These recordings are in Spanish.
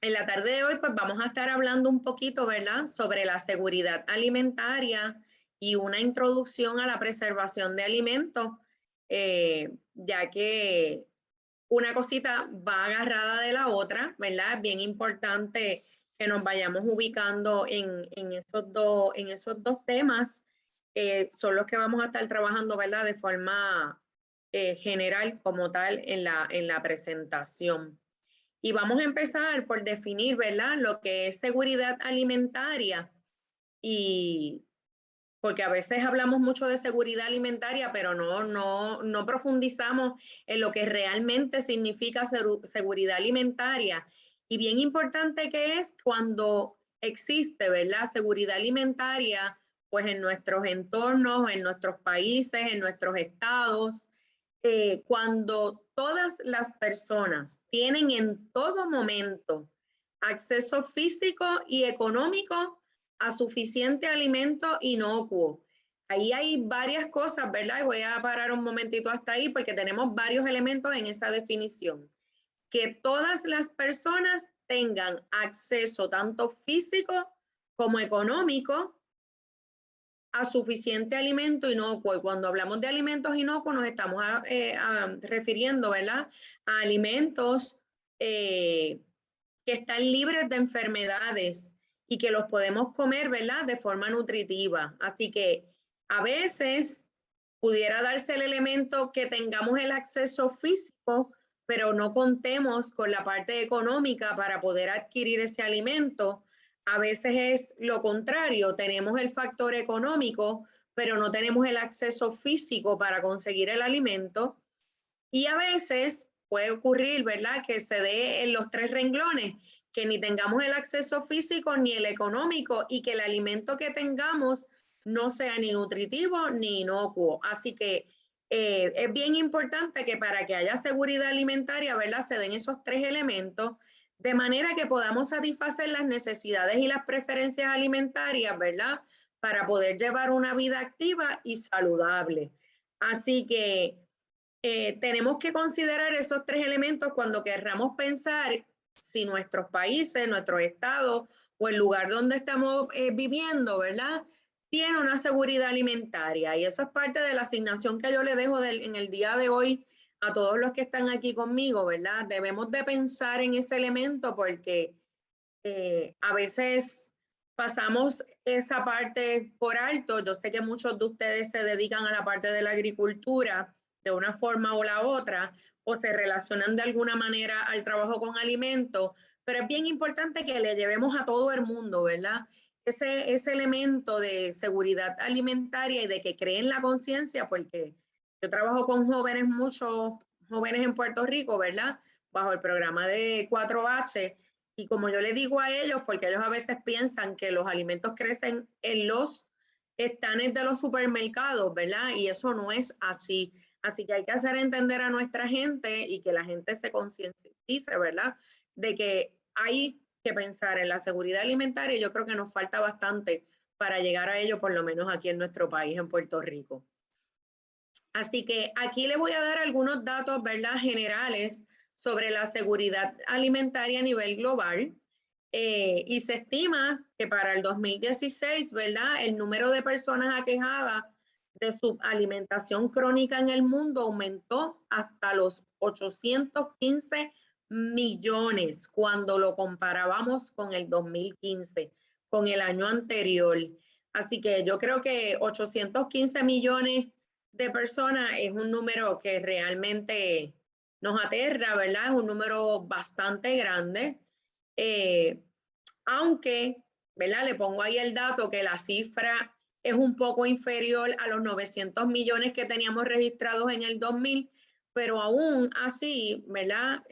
En la tarde de hoy, pues vamos a estar hablando un poquito, ¿verdad?, sobre la seguridad alimentaria y una introducción a la preservación de alimentos, ya que una cosita va agarrada de la otra, ¿verdad? Es bien importante que nos vayamos ubicando en esos dos temas. Son los que vamos a estar trabajando, ¿verdad?, de forma general como tal en la presentación. Y vamos a empezar por definir, ¿verdad?, lo que es seguridad alimentaria. Y porque a veces hablamos mucho de seguridad alimentaria, pero no profundizamos en lo que realmente significa seguridad alimentaria. Y bien importante que es cuando existe, ¿verdad?, seguridad alimentaria, pues en nuestros entornos, en nuestros países, en nuestros estados, cuando todas las personas tienen en todo momento acceso físico y económico a suficiente alimento inocuo. Ahí hay varias cosas, ¿verdad? Y voy a parar un momentito hasta ahí porque tenemos varios elementos en esa definición. Que todas las personas tengan acceso tanto físico como económico a suficiente alimento inocuo. Y cuando hablamos de alimentos inocuos nos estamos refiriendo, ¿verdad?, a alimentos que están libres de enfermedades y que los podemos comer, ¿verdad?, de forma nutritiva. Así que a veces pudiera darse el elemento que tengamos el acceso físico, pero no contemos con la parte económica para poder adquirir ese alimento. A veces es lo contrario, tenemos el factor económico, pero no tenemos el acceso físico para conseguir el alimento. Y a veces puede ocurrir, ¿verdad?, que se dé en los tres renglones, que ni tengamos el acceso físico ni el económico y que el alimento que tengamos no sea ni nutritivo ni inocuo. Así que es bien importante que para que haya seguridad alimentaria, ¿verdad?, se den esos tres elementos de manera que podamos satisfacer las necesidades y las preferencias alimentarias, ¿verdad?, para poder llevar una vida activa y saludable. Así que tenemos que considerar esos tres elementos cuando querramos pensar si nuestros países, nuestros estados o el lugar donde estamos viviendo, ¿verdad?, tiene una seguridad alimentaria. Y eso es parte de la asignación que yo le dejo en el día de hoy a todos los que están aquí conmigo, ¿verdad? Debemos de pensar en ese elemento porque a veces pasamos esa parte por alto. Yo sé que muchos de ustedes se dedican a la parte de la agricultura de una forma o la otra, o se relacionan de alguna manera al trabajo con alimentos, pero es bien importante que le llevemos a todo el mundo, ¿verdad?, ese elemento de seguridad alimentaria y de que creen la conciencia, porque yo trabajo con jóvenes, muchos jóvenes en Puerto Rico, ¿verdad?, bajo el programa de 4H. Y como yo le digo a ellos, porque ellos a veces piensan que los alimentos crecen en los estanes de los supermercados, ¿verdad? Y eso no es así. Así que hay que hacer entender a nuestra gente y que la gente se concientice, ¿verdad?, de que hay que pensar en la seguridad alimentaria. Y yo creo que nos falta bastante para llegar a ello, por lo menos aquí en nuestro país, en Puerto Rico. Así que aquí le voy a dar algunos datos, ¿verdad?, generales sobre la seguridad alimentaria a nivel global. Y se estima que para el 2016, ¿verdad?, el número de personas aquejadas de subalimentación crónica en el mundo aumentó hasta los 815 millones cuando lo comparábamos con el 2015, con el año anterior. Así que yo creo que 815 millones de personas es un número que realmente nos aterra, ¿verdad? Es un número bastante grande. Eh, Aunque, ¿verdad?, le pongo ahí el dato que la cifra es un poco inferior a los 900 millones que teníamos registrados en el 2000, pero aún así, ¿verdad?,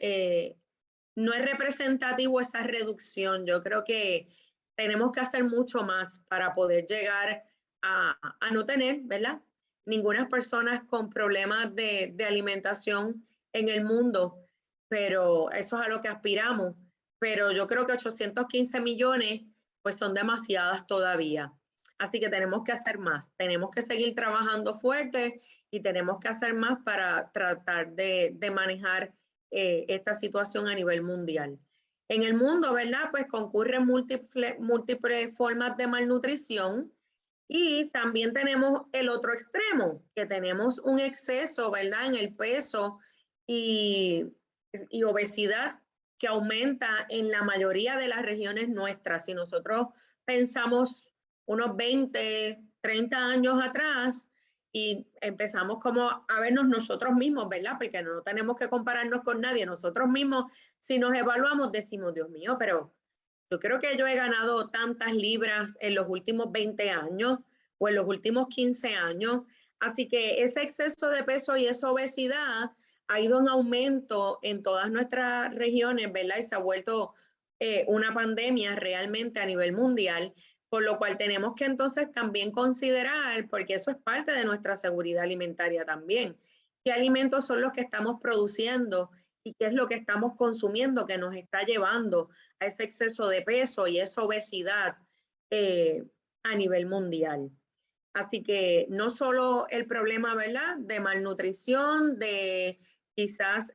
no es representativo esa reducción. Yo creo que tenemos que hacer mucho más para poder llegar a no tener, ¿verdad?, ninguna persona con problemas de alimentación en el mundo, pero eso es a lo que aspiramos. Pero yo creo que 815 millones pues son demasiadas todavía. Así que tenemos que hacer más, tenemos que seguir trabajando fuerte y tenemos que hacer más para tratar de manejar esta situación a nivel mundial. En el mundo, ¿verdad? Pues concurren múltiples formas de malnutrición y también tenemos el otro extremo, que tenemos un exceso, ¿verdad? En el peso y obesidad que aumenta en la mayoría de las regiones nuestras. Si nosotros pensamos unos 20, 30 años atrás y empezamos como a vernos nosotros mismos, ¿verdad? Porque no tenemos que compararnos con nadie, nosotros mismos, si nos evaluamos, decimos, Dios mío, pero yo creo que yo he ganado tantas libras en los últimos 20 años o en los últimos 15 años. Así que ese exceso de peso y esa obesidad ha ido en aumento en todas nuestras regiones, ¿verdad? Y se ha vuelto una pandemia realmente a nivel mundial, por lo cual tenemos que entonces también considerar, porque eso es parte de nuestra seguridad alimentaria también, qué alimentos son los que estamos produciendo y qué es lo que estamos consumiendo que nos está llevando a ese exceso de peso y esa obesidad a nivel mundial. Así que no solo el problema, ¿verdad?, de malnutrición, de quizás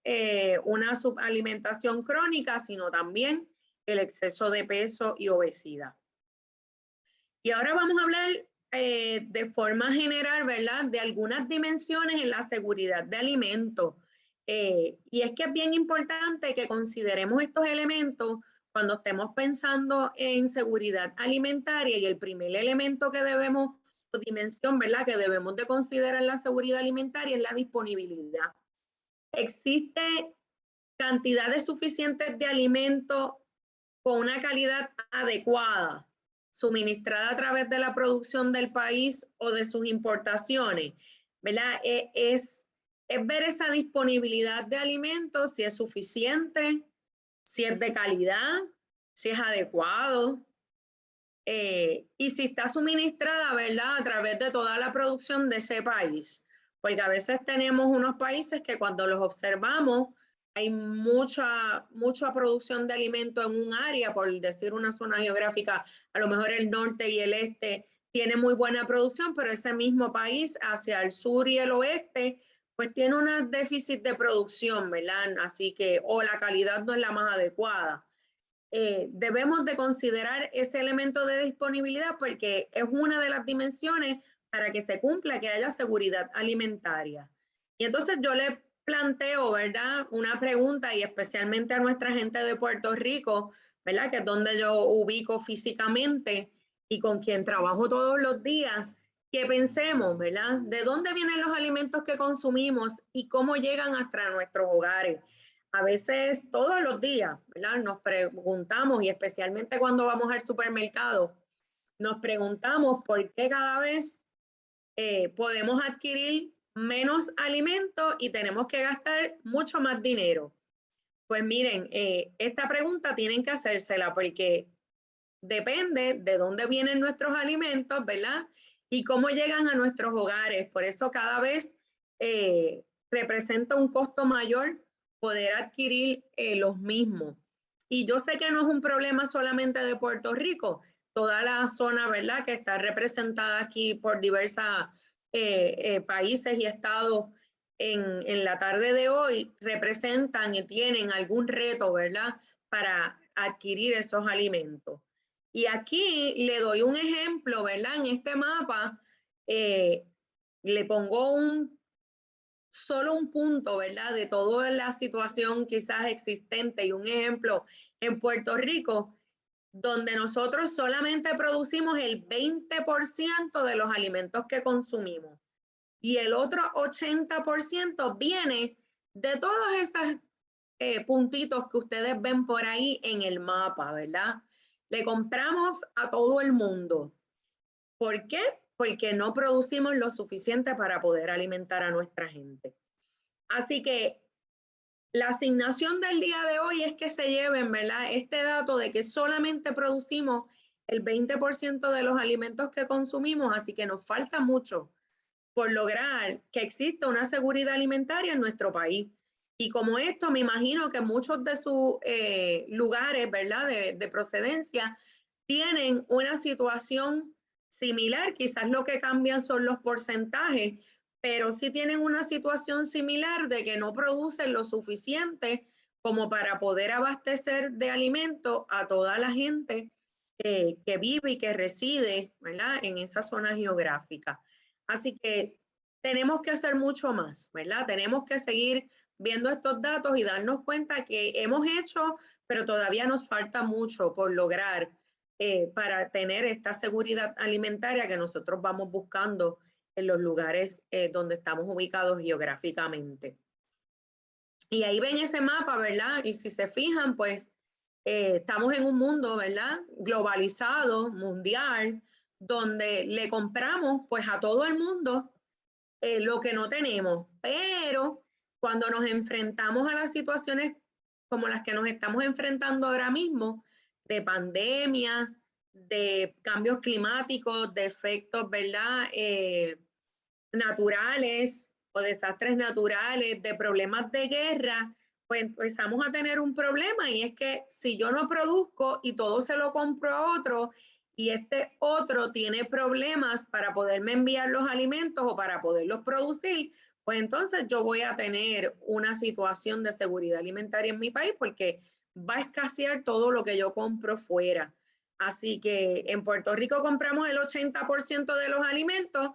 una subalimentación crónica, sino también el exceso de peso y obesidad. Y ahora vamos a hablar de forma general, ¿verdad?, de algunas dimensiones en la seguridad de alimentos. Y es que es bien importante que consideremos estos elementos cuando estemos pensando en seguridad alimentaria, y el primer elemento que debemos, o dimensión, ¿verdad?, que debemos de considerar la seguridad alimentaria es la disponibilidad. Existe cantidades suficientes de alimentos con una calidad adecuada, suministrada a través de la producción del país o de sus importaciones, ¿verdad? Es ver esa disponibilidad de alimentos, si es suficiente, si es de calidad, si es adecuado, y si está suministrada, ¿verdad?, a través de toda la producción de ese país. Porque a veces tenemos unos países que cuando los observamos, hay mucha producción de alimentos en un área, por decir una zona geográfica, a lo mejor el norte y el este tiene muy buena producción, pero ese mismo país hacia el sur y el oeste, pues tiene un déficit de producción, ¿verdad? Así que, o la calidad no es la más adecuada. Debemos de considerar ese elemento de disponibilidad porque es una de las dimensiones para que se cumpla, que haya seguridad alimentaria. Y entonces yo le planteo, ¿verdad?, una pregunta, y especialmente a nuestra gente de Puerto Rico, ¿verdad?, que es donde yo ubico físicamente y con quien trabajo todos los días, que pensemos, ¿verdad?, de dónde vienen los alimentos que consumimos y cómo llegan hasta nuestros hogares. A veces todos los días, ¿verdad?, nos preguntamos, y especialmente cuando vamos al supermercado, nos preguntamos por qué cada vez podemos adquirir menos alimentos y tenemos que gastar mucho más dinero. Pues miren, esta pregunta tienen que hacérsela porque depende de dónde vienen nuestros alimentos, ¿verdad?, y cómo llegan a nuestros hogares. Por eso cada vez representa un costo mayor poder adquirir los mismos. Y yo sé que no es un problema solamente de Puerto Rico, toda la zona, ¿verdad?, que está representada aquí por diversos países y estados en la tarde de hoy representan y tienen algún reto, ¿verdad?, para adquirir esos alimentos. Y aquí le doy un ejemplo, ¿verdad? En este mapa le pongo solo un punto, ¿verdad?, de toda la situación quizás existente, y un ejemplo en Puerto Rico, donde nosotros solamente producimos el 20% de los alimentos que consumimos. Y el otro 80% viene de todos estos puntitos que ustedes ven por ahí en el mapa, ¿verdad? Le compramos a todo el mundo. ¿Por qué? Porque no producimos lo suficiente para poder alimentar a nuestra gente. Así que la asignación del día de hoy es que se lleven, ¿verdad?, este dato de que solamente producimos el 20% de los alimentos que consumimos, así que nos falta mucho por lograr que exista una seguridad alimentaria en nuestro país. Y como esto, me imagino que muchos de sus lugares, ¿verdad?, de procedencia tienen una situación similar. Quizás lo que cambian son los porcentajes, pero sí tienen una situación similar de que no producen lo suficiente como para poder abastecer de alimentos a toda la gente que vive y que reside, ¿verdad?, en esa zona geográfica. Así que tenemos que hacer mucho más, ¿verdad? Tenemos que seguir viendo estos datos y darnos cuenta que hemos hecho, pero todavía nos falta mucho por lograr para tener esta seguridad alimentaria que nosotros vamos buscando en los lugares donde estamos ubicados geográficamente. Y ahí ven ese mapa, ¿verdad? Y si se fijan, pues estamos en un mundo, ¿verdad?, globalizado, mundial, donde le compramos pues a todo el mundo lo que no tenemos, pero cuando nos enfrentamos a las situaciones como las que nos estamos enfrentando ahora mismo, de pandemia, de cambios climáticos, de efectos, ¿verdad?, naturales o desastres naturales, de problemas de guerra, pues empezamos a tener un problema, y es que si yo no produzco y todo se lo compro a otro, y este otro tiene problemas para poderme enviar los alimentos o para poderlos producir, pues entonces yo voy a tener una situación de seguridad alimentaria en mi país porque va a escasear todo lo que yo compro fuera. Así que en Puerto Rico compramos el 80% de los alimentos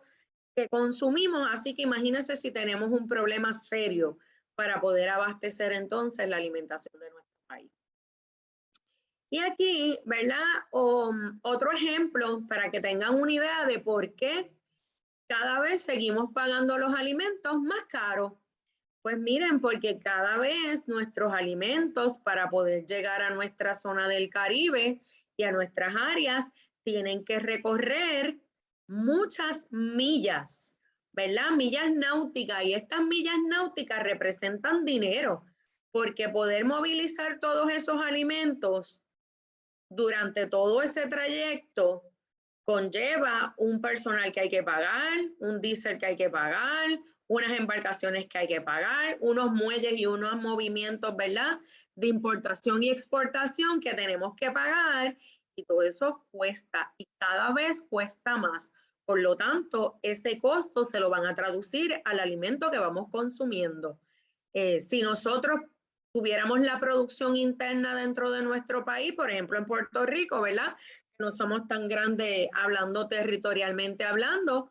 que consumimos, así que imagínense si tenemos un problema serio para poder abastecer entonces la alimentación de nuestro país. Y aquí, ¿verdad? Otro ejemplo para que tengan una idea de por qué cada vez seguimos pagando los alimentos más caros. Pues miren, porque cada vez nuestros alimentos para poder llegar a nuestra zona del Caribe y a nuestras áreas tienen que recorrer muchas millas, ¿verdad? Millas náuticas, y estas millas náuticas representan dinero, porque poder movilizar todos esos alimentos durante todo ese trayecto conlleva un personal que hay que pagar, un diésel que hay que pagar, unas embarcaciones que hay que pagar, unos muelles y unos movimientos, ¿verdad?, de importación y exportación que tenemos que pagar, y todo eso cuesta y cada vez cuesta más. Por lo tanto, ese costo se lo van a traducir al alimento que vamos consumiendo. Si nosotros tuviéramos la producción interna dentro de nuestro país, por ejemplo en Puerto Rico, ¿verdad?, no somos tan grandes hablando territorialmente hablando,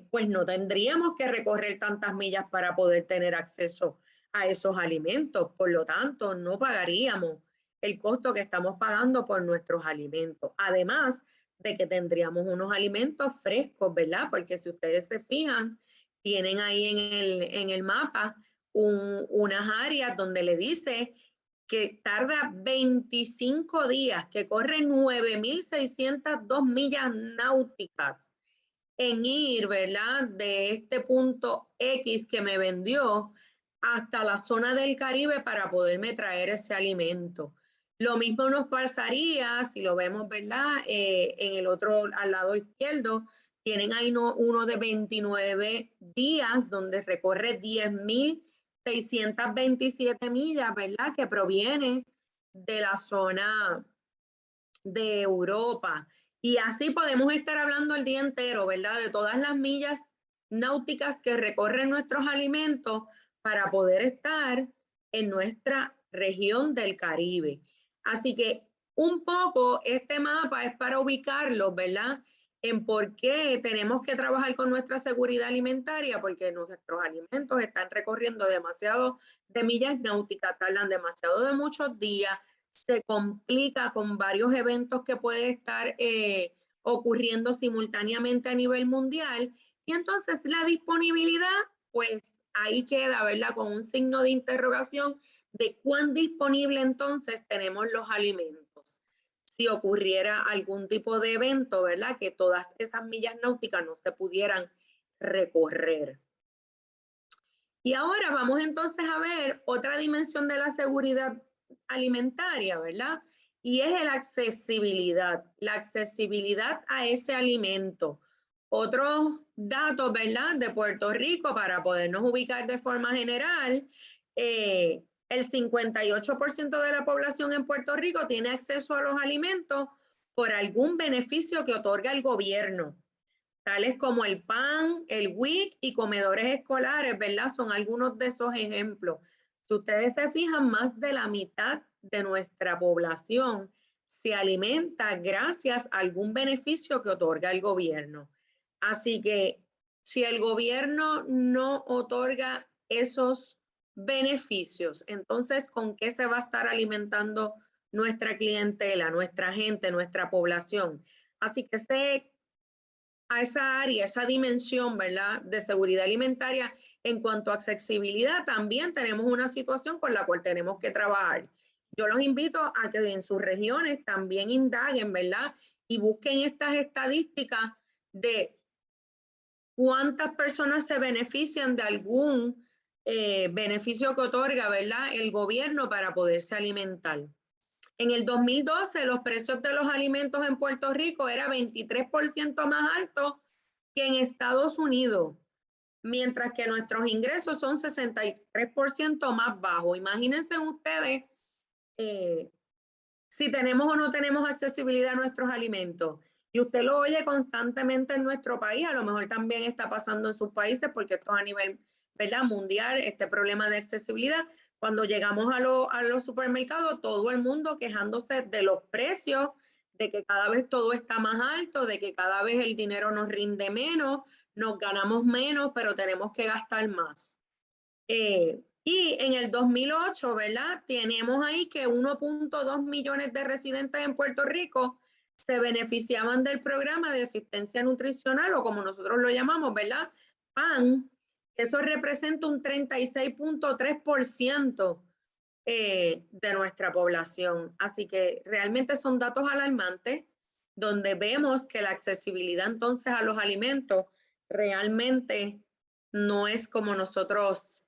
pues no tendríamos que recorrer tantas millas para poder tener acceso a esos alimentos. Por lo tanto, no pagaríamos el costo que estamos pagando por nuestros alimentos. Además de que tendríamos unos alimentos frescos, ¿verdad? Porque si ustedes se fijan, tienen ahí en el mapa unas áreas donde le dice que tarda 25 días, que corre 9.602 millas náuticas en ir, ¿verdad?, de este punto X que me vendió hasta la zona del Caribe para poderme traer ese alimento. Lo mismo nos pasaría si lo vemos, ¿verdad?, en el otro, al lado izquierdo, tienen ahí uno de 29 días donde recorre 10.627 millas, ¿verdad?, que proviene de la zona de Europa. Y así podemos estar hablando el día entero, ¿verdad?, de todas las millas náuticas que recorren nuestros alimentos para poder estar en nuestra región del Caribe. Así que un poco este mapa es para ubicarlos, ¿verdad?, en por qué tenemos que trabajar con nuestra seguridad alimentaria, porque nuestros alimentos están recorriendo demasiado de millas náuticas, tardan demasiado de muchos días, se complica con varios eventos que pueden estar ocurriendo simultáneamente a nivel mundial, y entonces la disponibilidad, pues ahí queda, ¿verdad?, con un signo de interrogación de cuán disponible entonces tenemos los alimentos. Si ocurriera algún tipo de evento, ¿verdad?, que todas esas millas náuticas no se pudieran recorrer. Y ahora vamos entonces a ver otra dimensión de la seguridad alimentaria, ¿verdad? Y es la accesibilidad a ese alimento. Otros datos, ¿verdad?, de Puerto Rico para podernos ubicar de forma general, el 58% de la población en Puerto Rico tiene acceso a los alimentos por algún beneficio que otorga el gobierno, tales como el PAN, el WIC y comedores escolares, ¿verdad? Son algunos de esos ejemplos. Si ustedes se fijan, más de la mitad de nuestra población se alimenta gracias a algún beneficio que otorga el gobierno. Así que si el gobierno no otorga esos beneficios, entonces, ¿con qué se va a estar alimentando nuestra clientela, nuestra gente, nuestra población? Así que a esa área, esa dimensión, ¿verdad?, de seguridad alimentaria en cuanto a accesibilidad, también tenemos una situación con la cual tenemos que trabajar. Yo los invito a que en sus regiones también indaguen, ¿verdad?, y busquen estas estadísticas de cuántas personas se benefician de algún beneficio que otorga, ¿verdad?, el gobierno para poderse alimentar. En el 2012, los precios de los alimentos en Puerto Rico era 23% más alto que en Estados Unidos, mientras que nuestros ingresos son 63% más bajos. Imagínense ustedes si tenemos o no tenemos accesibilidad a nuestros alimentos. Y usted lo oye constantemente en nuestro país, a lo mejor también está pasando en sus países, porque esto es a nivel, ¿verdad?, mundial, este problema de accesibilidad. Cuando llegamos a los supermercados, todo el mundo quejándose de los precios, de que cada vez todo está más alto, de que cada vez el dinero nos rinde menos, nos ganamos menos, pero tenemos que gastar más. Y en el 2008, ¿verdad? Tenemos ahí que 1.2 millones de residentes en Puerto Rico se beneficiaban del programa de asistencia nutricional, o como nosotros lo llamamos, ¿verdad?, PAN. Eso representa un 36.3% de nuestra población. Así que realmente son datos alarmantes, donde vemos que la accesibilidad entonces a los alimentos realmente no es como nosotros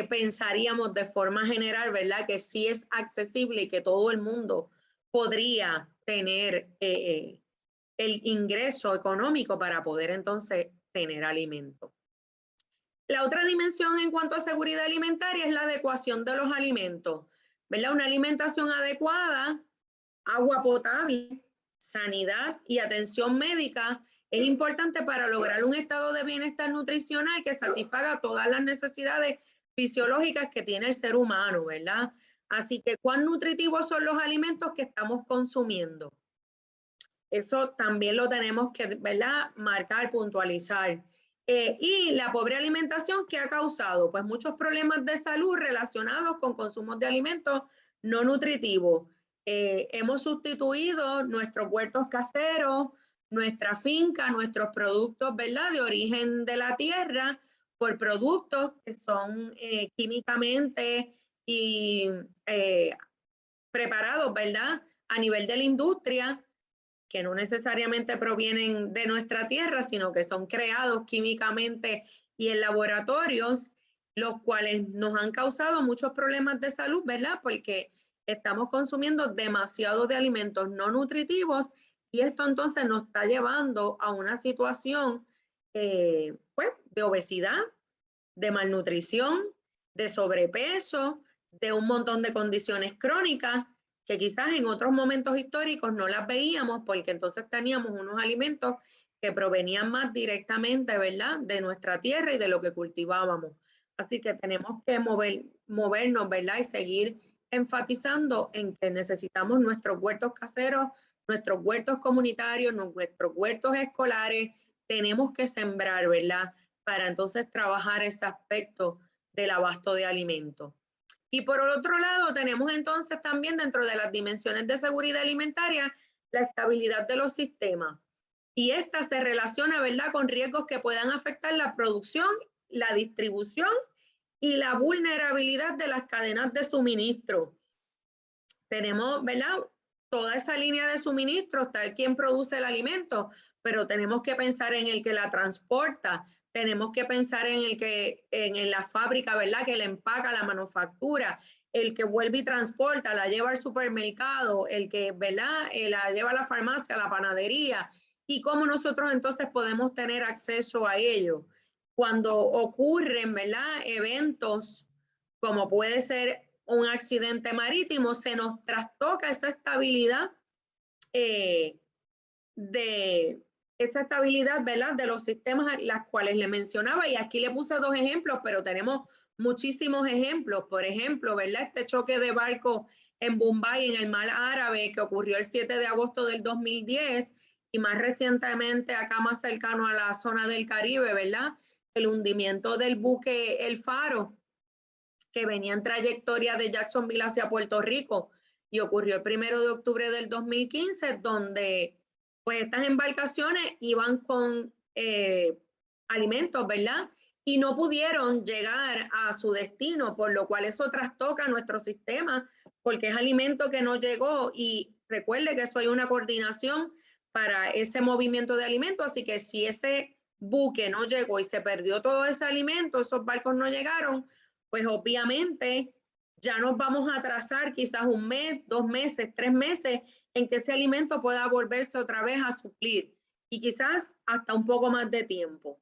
pensaríamos de forma general, ¿verdad?, que sí es accesible y que todo el mundo podría tener el ingreso económico para poder entonces tener alimento. La otra dimensión en cuanto a seguridad alimentaria es la adecuación de los alimentos, ¿verdad? Una alimentación adecuada, agua potable, sanidad y atención médica es importante para lograr un estado de bienestar nutricional que satisfaga todas las necesidades fisiológicas que tiene el ser humano, ¿verdad? Así que, ¿cuán nutritivos son los alimentos que estamos consumiendo? Eso también lo tenemos que, ¿verdad?, marcar, puntualizar. Y la pobre alimentación, ¿qué ha causado? Pues muchos problemas de salud relacionados con consumos de alimentos no nutritivos. Hemos sustituido nuestros huertos caseros, nuestra finca, nuestros productos, ¿verdad?, de origen de la tierra, por productos que son químicamente y preparados, ¿verdad?, a nivel de la industria, que no necesariamente provienen de nuestra tierra, sino que son creados químicamente y en laboratorios, los cuales nos han causado muchos problemas de salud, ¿verdad? Porque estamos consumiendo demasiado de alimentos no nutritivos y esto entonces nos está llevando a una situación pues, de obesidad, de malnutrición, de sobrepeso, de un montón de condiciones crónicas que quizás en otros momentos históricos no las veíamos porque entonces teníamos unos alimentos que provenían más directamente, ¿verdad?, de nuestra tierra y de lo que cultivábamos. Así que tenemos que movernos, ¿verdad?, y seguir enfatizando en que necesitamos nuestros huertos caseros, nuestros huertos comunitarios, nuestros huertos escolares. Tenemos que sembrar, ¿verdad?, para entonces trabajar ese aspecto del abasto de alimentos. Y por el otro lado, tenemos entonces también dentro de las dimensiones de seguridad alimentaria la estabilidad de los sistemas. Y esta se relaciona, ¿verdad?, con riesgos que puedan afectar la producción, la distribución y la vulnerabilidad de las cadenas de suministro. Tenemos, ¿verdad?, toda esa línea de suministro, está el quien produce el alimento, pero tenemos que pensar en el que la transporta, tenemos que pensar en el que en la fábrica, ¿verdad?, que la empaca, la manufactura, el que vuelve y transporta, la lleva al supermercado, el que, ¿verdad?, la lleva a la farmacia, a la panadería, y cómo nosotros entonces podemos tener acceso a ello. Cuando ocurren, ¿verdad?, eventos como puede ser un accidente marítimo, se nos trastoca esa estabilidad ¿verdad?, de los sistemas, las cuales le mencionaba, y aquí le puse dos ejemplos, pero tenemos muchísimos ejemplos. Por ejemplo, ¿verdad? Este choque de barco en Bombay, en el Mar Árabe, que ocurrió el 7 de agosto del 2010, y más recientemente acá más cercano a la zona del Caribe, ¿verdad? El hundimiento del buque El Faro, que venía en trayectoria de Jacksonville hacia Puerto Rico, y ocurrió el 1 de octubre del 2015, donde pues estas embarcaciones iban con alimentos, ¿verdad? Y no pudieron llegar a su destino, por lo cual eso trastoca nuestro sistema, porque es alimento que no llegó, y recuerde que eso hay una coordinación para ese movimiento de alimentos, así que si ese buque no llegó y se perdió todo ese alimento, esos barcos no llegaron, pues obviamente ya nos vamos a atrasar quizás 1 mes, 2 meses, 3 meses en que ese alimento pueda volverse otra vez a suplir, y quizás hasta un poco más de tiempo.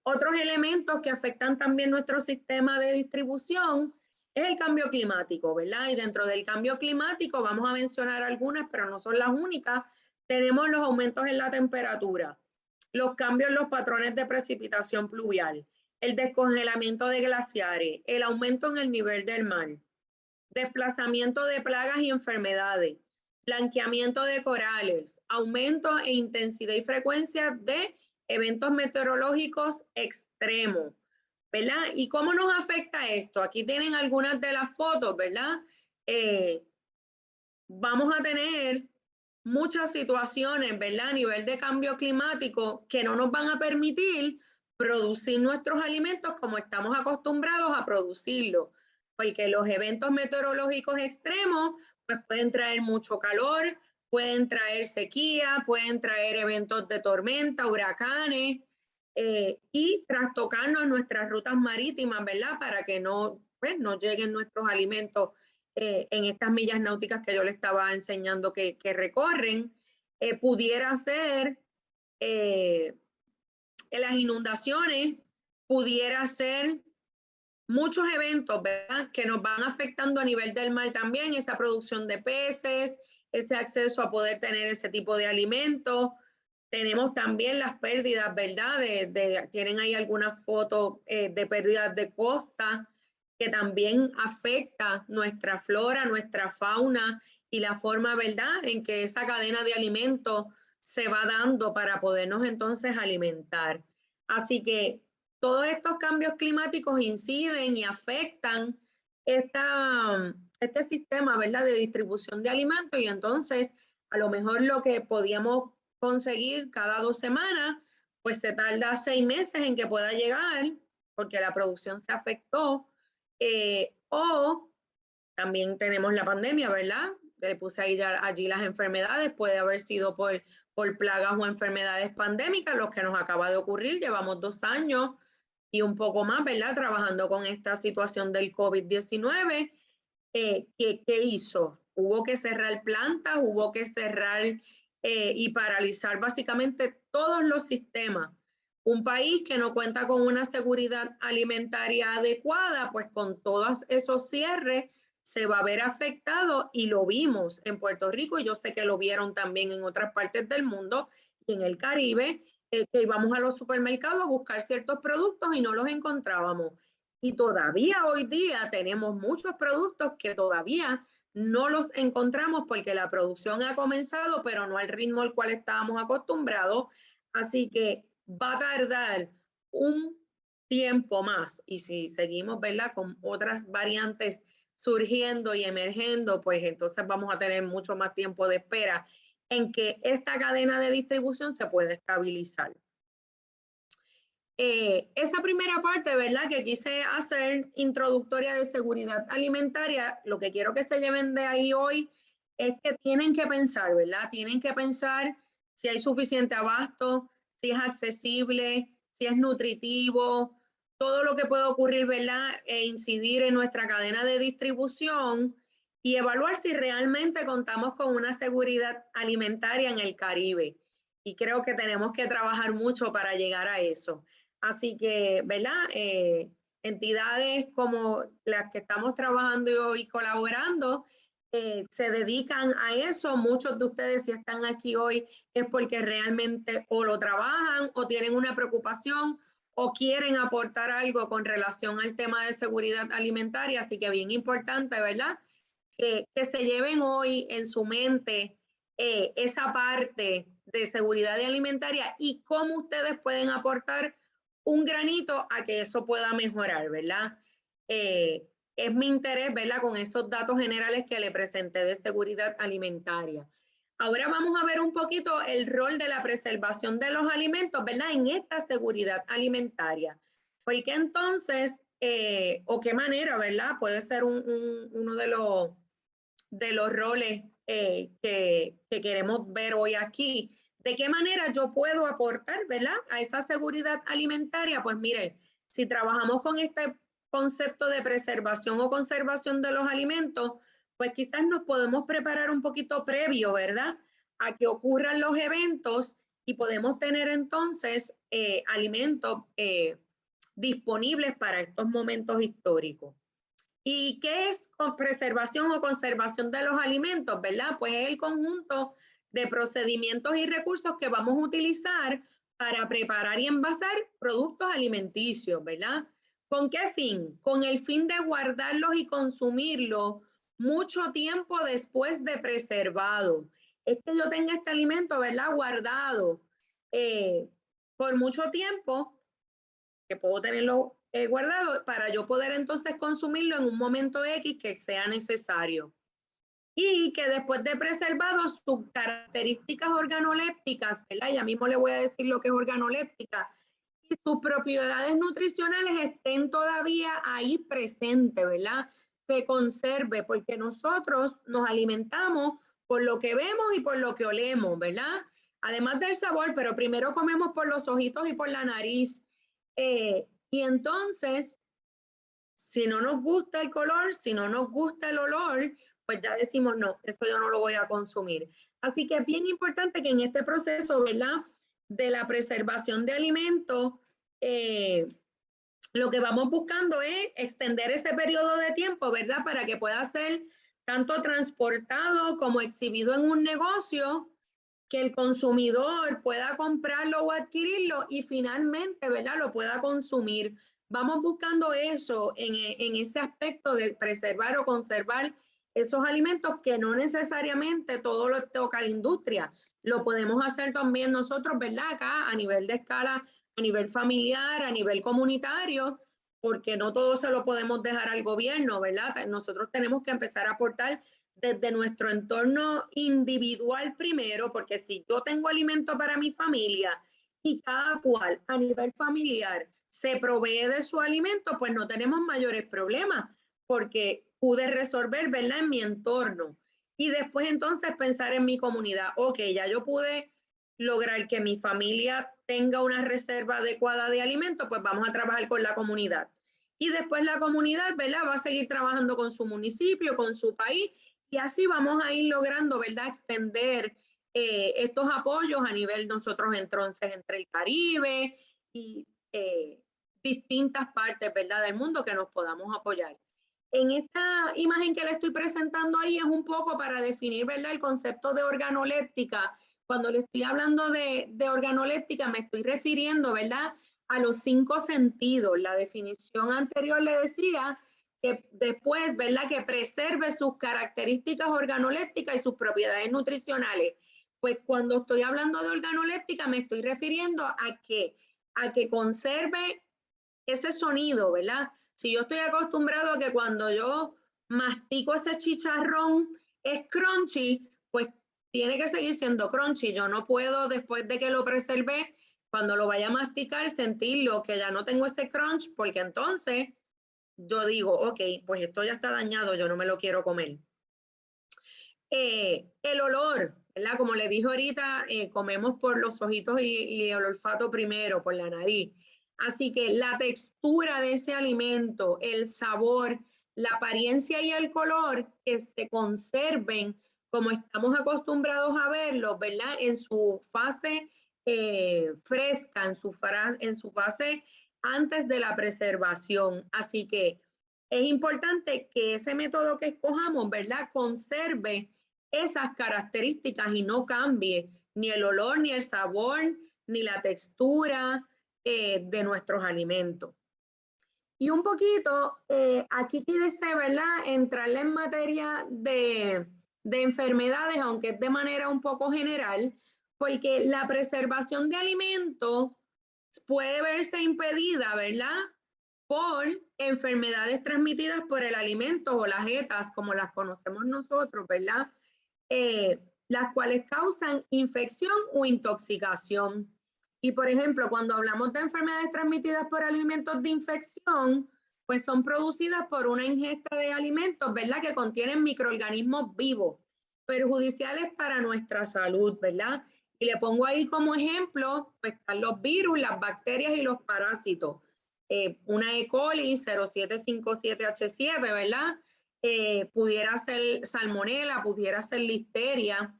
Otros elementos que afectan también nuestro sistema de distribución es el cambio climático, ¿verdad? Y dentro del cambio climático vamos a mencionar algunas, pero no son las únicas. Tenemos los aumentos en la temperatura, los cambios en los patrones de precipitación pluvial, el descongelamiento de glaciares, el aumento en el nivel del mar, desplazamiento de plagas y enfermedades, blanqueamiento de corales, aumento e intensidad y frecuencia de eventos meteorológicos extremos, ¿verdad? ¿Y cómo nos afecta esto? Aquí tienen algunas de las fotos, ¿verdad? Vamos a tener muchas situaciones, ¿verdad? A nivel de cambio climático que no nos van a permitir producir nuestros alimentos como estamos acostumbrados a producirlos, porque los eventos meteorológicos extremos pues pueden traer mucho calor, pueden traer sequía, pueden traer eventos de tormenta, huracanes, y trastocarnos nuestras rutas marítimas, ¿verdad? Para que no, pues, no lleguen nuestros alimentos en estas millas náuticas que yo le estaba enseñando que recorren. Pudiera ser las inundaciones, pudiera ser muchos eventos, ¿verdad? Que nos van afectando a nivel del mar también, esa producción de peces, ese acceso a poder tener ese tipo de alimentos. Tenemos también las pérdidas, ¿verdad? Tienen ahí algunas fotos de pérdidas de costa, que también afecta nuestra flora, nuestra fauna y la forma, ¿verdad?, en que esa cadena de alimentos se va dando para podernos entonces alimentar. Así que todos estos cambios climáticos inciden y afectan este sistema, ¿verdad?, de distribución de alimentos, y entonces a lo mejor lo que podíamos conseguir cada 2 semanas, pues se tarda 6 meses en que pueda llegar porque la producción se afectó. O también tenemos la pandemia, ¿verdad? Le puse ahí allí las enfermedades, puede haber sido por plagas o enfermedades pandémicas, lo que nos acaba de ocurrir. Llevamos 2 años y un poco más, ¿verdad?, trabajando con esta situación del COVID-19. ¿Qué hizo? Hubo que cerrar plantas, hubo que cerrar y paralizar básicamente todos los sistemas. Un país que no cuenta con una seguridad alimentaria adecuada, pues con todos esos cierres se va a ver afectado, y lo vimos en Puerto Rico, y yo sé que lo vieron también en otras partes del mundo y en el Caribe, que íbamos a los supermercados a buscar ciertos productos y no los encontrábamos. Y todavía hoy día tenemos muchos productos que todavía no los encontramos porque la producción ha comenzado, pero no al ritmo al cual estábamos acostumbrados. Así que va a tardar un tiempo más. Y si seguimos, ¿verdad?, con otras variantes surgiendo y emergiendo, pues entonces vamos a tener mucho más tiempo de espera en que esta cadena de distribución se pueda estabilizar. Esa primera parte, ¿verdad?, que quise hacer introductoria de seguridad alimentaria, lo que quiero que se lleven de ahí hoy es que tienen que pensar, ¿verdad? Tienen que pensar si hay suficiente abasto, si es accesible, si es nutritivo, todo lo que puede ocurrir, ¿verdad?, e incidir en nuestra cadena de distribución, y evaluar si realmente contamos con una seguridad alimentaria en el Caribe. Y creo que tenemos que trabajar mucho para llegar a eso. Así que, ¿verdad? Entidades como las que estamos trabajando y colaborando se dedican a eso. Muchos de ustedes, si están aquí hoy, es porque realmente o lo trabajan o tienen una preocupación o quieren aportar algo con relación al tema de seguridad alimentaria. Así que bien importante, ¿verdad? Que se lleven hoy en su mente esa parte de seguridad alimentaria y cómo ustedes pueden aportar un granito a que eso pueda mejorar, ¿verdad? Es mi interés, ¿verdad? Con esos datos generales que le presenté de seguridad alimentaria. Ahora vamos a ver un poquito el rol de la preservación de los alimentos, ¿verdad? En esta seguridad alimentaria. Porque entonces, o qué manera, ¿verdad? Puede ser uno de los roles que queremos ver hoy aquí. ¿De qué manera yo puedo aportar, ¿verdad? A esa seguridad alimentaria? Pues mire, si trabajamos con este concepto de preservación o conservación de los alimentos, pues quizás nos podemos preparar un poquito previo, ¿verdad? A que ocurran los eventos y podemos tener entonces alimentos disponibles para estos momentos históricos. ¿Y qué es preservación o conservación de los alimentos, verdad? Pues es el conjunto de procedimientos y recursos que vamos a utilizar para preparar y envasar productos alimenticios, ¿verdad? ¿Con qué fin? Con el fin de guardarlos y consumirlos mucho tiempo después de preservado. Es que yo tenga este alimento, ¿verdad? Guardado por mucho tiempo, que puedo tenerlo guardado para yo poder entonces consumirlo en un momento X que sea necesario. Y que después de preservado sus características organolépticas, ¿verdad? Ya mismo le voy a decir lo que es organoléptica, y sus propiedades nutricionales estén todavía ahí presentes, ¿verdad? Se conserve, porque nosotros nos alimentamos por lo que vemos y por lo que olemos, ¿verdad? Además del sabor, pero primero comemos por los ojitos y por la nariz. Y entonces, si no nos gusta el color, si no nos gusta el olor, pues ya decimos, no, eso yo no lo voy a consumir. Así que es bien importante que en este proceso, ¿verdad? De la preservación de alimentos, lo que vamos buscando es extender ese periodo de tiempo, ¿verdad? Para que pueda ser tanto transportado como exhibido en un negocio, que el consumidor pueda comprarlo o adquirirlo y finalmente, ¿verdad? Lo pueda consumir. Vamos buscando eso en ese aspecto de preservar o conservar esos alimentos que no necesariamente todo lo toca la industria. Lo podemos hacer también nosotros, ¿verdad? Acá a nivel de escala, a nivel familiar, a nivel comunitario, porque no todo se lo podemos dejar al gobierno, ¿verdad? Nosotros tenemos que empezar a aportar desde nuestro entorno individual primero, porque si yo tengo alimento para mi familia y cada cual a nivel familiar se provee de su alimento, pues no tenemos mayores problemas, porque pude resolver, ¿verdad? En mi entorno. Y después entonces pensar en mi comunidad. Ok, ya yo pude lograr que mi familia tenga una reserva adecuada de alimentos, pues vamos a trabajar con la comunidad. Y después la comunidad, ¿verdad? Va a seguir trabajando con su municipio, con su país, y así vamos a ir logrando, ¿verdad? Extender estos apoyos a nivel nosotros entonces entre el Caribe y distintas partes, ¿verdad? Del mundo que nos podamos apoyar. En esta imagen que le estoy presentando ahí es un poco para definir, ¿verdad? El concepto de organoléptica. Cuando le estoy hablando de organoléptica me estoy refiriendo, ¿verdad? A los 5 sentidos. La definición anterior le decía que después, ¿verdad? Que preserve sus características organolépticas y sus propiedades nutricionales. Pues cuando estoy hablando de organoléptica me estoy refiriendo a que conserve ese sonido, ¿verdad? Si yo estoy acostumbrado a que cuando yo mastico ese chicharrón es crunchy, pues tiene que seguir siendo crunchy. Yo no puedo, después de que lo preservé, cuando lo vaya a masticar, sentirlo que ya no tengo ese crunch, porque entonces yo digo, ok, pues esto ya está dañado, yo no me lo quiero comer. El olor, ¿verdad? Como le dije ahorita, comemos por los ojitos y el olfato primero, por la nariz. Así que la textura de ese alimento, el sabor, la apariencia y el color que se conserven como estamos acostumbrados a verlos, ¿verdad? En su fase fresca, en su fase antes de la preservación. Así que es importante que ese método que escojamos, ¿verdad? Conserve esas características y no cambie ni el olor, ni el sabor, ni la textura, de nuestros alimentos. Y un poquito, aquí quise, ¿verdad?, entrarle en materia de enfermedades, aunque es de manera un poco general, porque la preservación de alimentos puede verse impedida, ¿verdad?, por enfermedades transmitidas por el alimento o las ETAs, como las conocemos nosotros, ¿verdad?, las cuales causan infección o intoxicación. Y, por ejemplo, cuando hablamos de enfermedades transmitidas por alimentos de infección, pues son producidas por una ingesta de alimentos, ¿verdad?, que contienen microorganismos vivos, perjudiciales para nuestra salud, ¿verdad? Y le pongo ahí como ejemplo, pues están los virus, las bacterias y los parásitos. Una E. coli 0757H7, ¿verdad? Pudiera ser salmonela, pudiera ser listeria,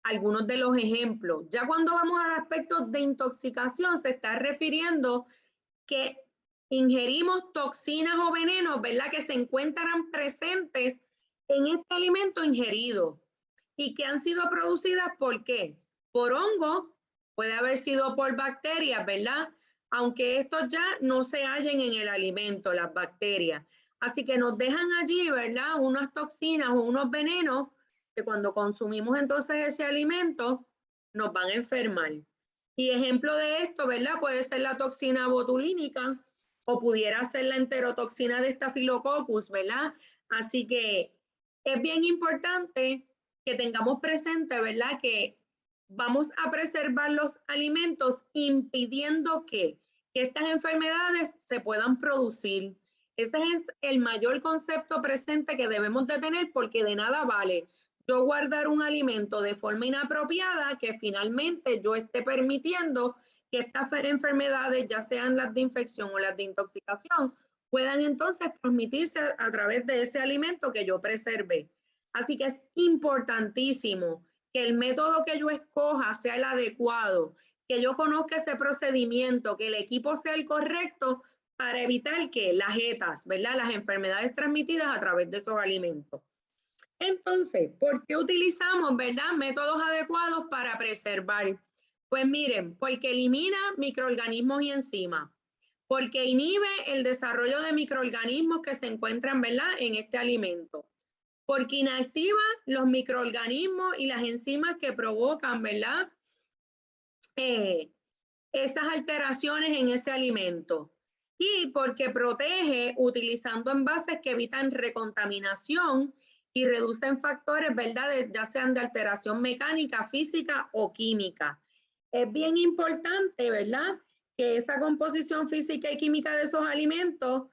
algunos de los ejemplos. Ya cuando vamos al aspecto de intoxicación, se está refiriendo que ingerimos toxinas o venenos, ¿verdad?, que se encuentran presentes en este alimento ingerido y que han sido producidas ¿por qué? Por hongos, puede haber sido por bacterias, ¿verdad? Aunque estos ya no se hallen en el alimento, las bacterias. Así que nos dejan allí, ¿verdad?, unas toxinas o unos venenos que cuando consumimos entonces ese alimento nos van a enfermar. Y ejemplo de esto, ¿verdad?, puede ser la toxina botulínica o pudiera ser la enterotoxina de Staphylococcus, ¿verdad? Así que es bien importante que tengamos presente, ¿verdad?, que vamos a preservar los alimentos impidiendo que estas enfermedades se puedan producir. Ese es el mayor concepto presente que debemos de tener, porque de nada vale yo guardar un alimento de forma inapropiada que finalmente yo esté permitiendo que estas enfermedades, ya sean las de infección o las de intoxicación, puedan entonces transmitirse a través de ese alimento que yo preservé. Así que es importantísimo que el método que yo escoja sea el adecuado, que yo conozca ese procedimiento, que el equipo sea el correcto para evitar que las ETAs, ¿verdad?, las enfermedades transmitidas a través de esos alimentos. Entonces, ¿por qué utilizamos, verdad, métodos adecuados para preservar? Pues miren, porque elimina microorganismos y enzimas, porque inhibe el desarrollo de microorganismos que se encuentran, ¿verdad?, en este alimento, porque inactiva los microorganismos y las enzimas que provocan, ¿verdad?, esas alteraciones en ese alimento, y porque protege utilizando envases que evitan recontaminación y reducen factores, ¿verdad?, ya sean de alteración mecánica, física o química. Es bien importante, ¿verdad?, que esa composición física y química de esos alimentos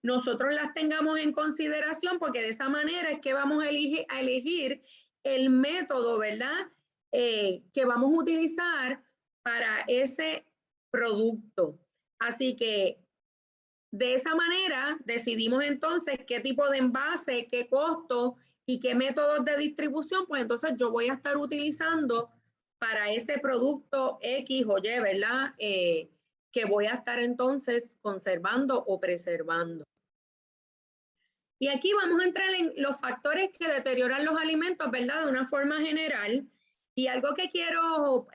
nosotros las tengamos en consideración, porque de esa manera es que vamos a elegir el método, ¿verdad?, que vamos a utilizar para ese producto. Así que de esa manera decidimos entonces qué tipo de envase, qué costo y qué métodos de distribución, pues entonces yo voy a estar utilizando para ese producto X o Y, ¿verdad?, que voy a estar entonces conservando o preservando. Y aquí vamos a entrar en los factores que deterioran los alimentos, ¿verdad?, de una forma general. Y algo que quiero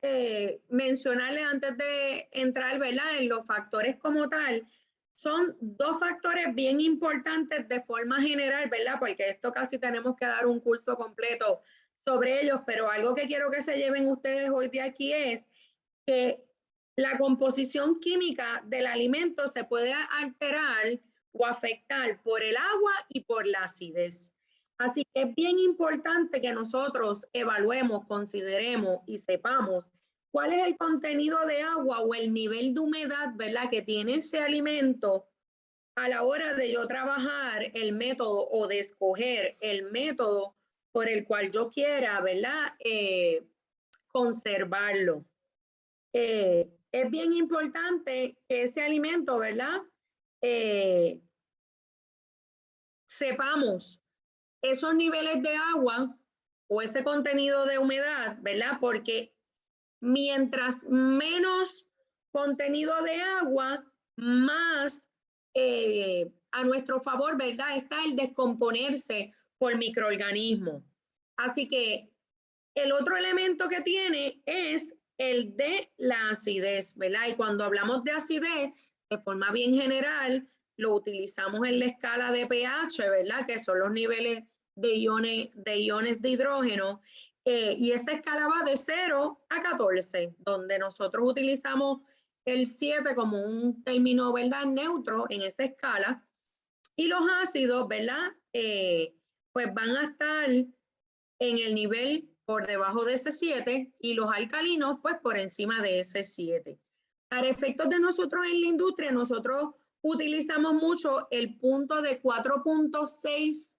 mencionarle antes de entrar, ¿verdad?, en los factores como tal, son dos factores bien importantes de forma general, ¿verdad?, porque esto casi tenemos que dar un curso completo sobre ellos, pero algo que quiero que se lleven ustedes hoy de aquí es que la composición química del alimento se puede alterar o afectar por el agua y por la acidez. Así que es bien importante que nosotros evaluemos, consideremos y sepamos cuál es el contenido de agua o el nivel de humedad, ¿verdad?, que tiene ese alimento a la hora de yo trabajar el método o de escoger el método por el cual yo quiera, ¿verdad?, conservarlo. Es bien importante que ese alimento, ¿verdad?, sepamos esos niveles de agua o ese contenido de humedad, ¿verdad?, porque mientras menos contenido de agua, más a nuestro favor, ¿verdad?, está el descomponerse por microorganismos. Así que el otro elemento que tiene es el de la acidez, ¿verdad? Y cuando hablamos de acidez, de forma bien general, lo utilizamos en la escala de pH, ¿verdad? Que son los niveles de iones de hidrógeno. Y esta escala va de 0 a 14, donde nosotros utilizamos el 7 como un término, ¿verdad?, neutro en esa escala. Y los ácidos, ¿verdad?, pues van a estar en el nivel por debajo de ese 7 y los alcalinos pues por encima de ese 7. Para efectos de nosotros en la industria, nosotros utilizamos mucho el punto de 4.6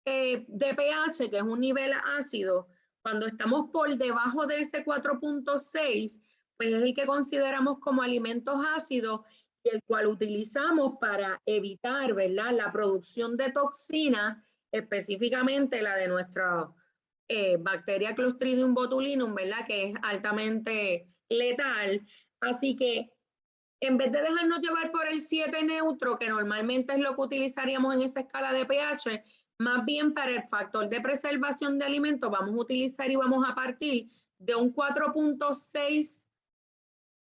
de pH, que es un nivel ácido. Cuando estamos por debajo de este 4.6, pues es el que consideramos como alimentos ácidos y el cual utilizamos para evitar, ¿verdad?, la producción de toxinas, específicamente la de nuestra bacteria Clostridium botulinum, ¿verdad?, que es altamente letal. Así que en vez de dejarnos llevar por el 7 neutro, que normalmente es lo que utilizaríamos en esa escala de pH, más bien para el factor de preservación de alimentos vamos a utilizar y vamos a partir de un 4.6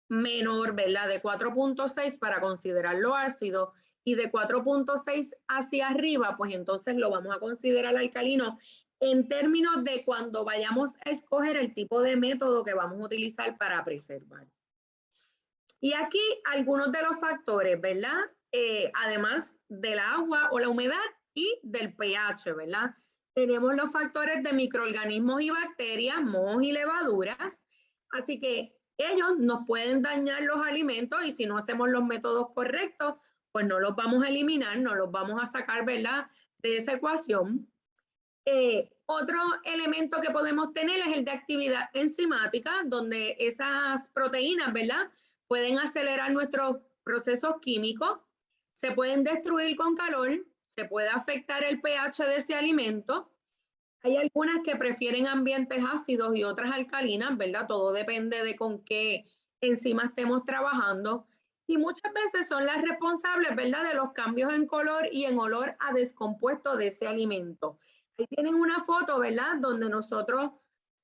menor, ¿verdad? De 4.6 para considerarlo ácido y de 4.6 hacia arriba, pues entonces lo vamos a considerar alcalino en términos de cuando vayamos a escoger el tipo de método que vamos a utilizar para preservar. Y aquí algunos de los factores, ¿verdad? Además del agua o la humedad y del pH, ¿verdad? Tenemos los factores de microorganismos y bacterias, mohos y levaduras. Así que ellos nos pueden dañar los alimentos y si no hacemos los métodos correctos, pues no los vamos a eliminar, no los vamos a sacar, ¿verdad?, de esa ecuación. Otro elemento que podemos tener es el de actividad enzimática, donde esas proteínas, ¿verdad?, pueden acelerar nuestros procesos químicos, se pueden destruir con calor, se puede afectar el pH de ese alimento. Hay algunas que prefieren ambientes ácidos y otras alcalinas, ¿verdad? Todo depende de con qué enzima estemos trabajando. Y muchas veces son las responsables, ¿verdad?, de los cambios en color y en olor a descompuesto de ese alimento. Ahí tienen una foto, ¿verdad?, donde nosotros,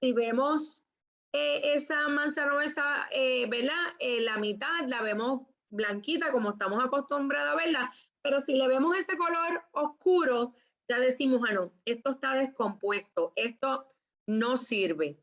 si vemos esa manzana o esa, ¿verdad?, la mitad la vemos blanquita como estamos acostumbrados a verla, pero si le vemos ese color oscuro, ya decimos, ah, no, esto está descompuesto, esto no sirve.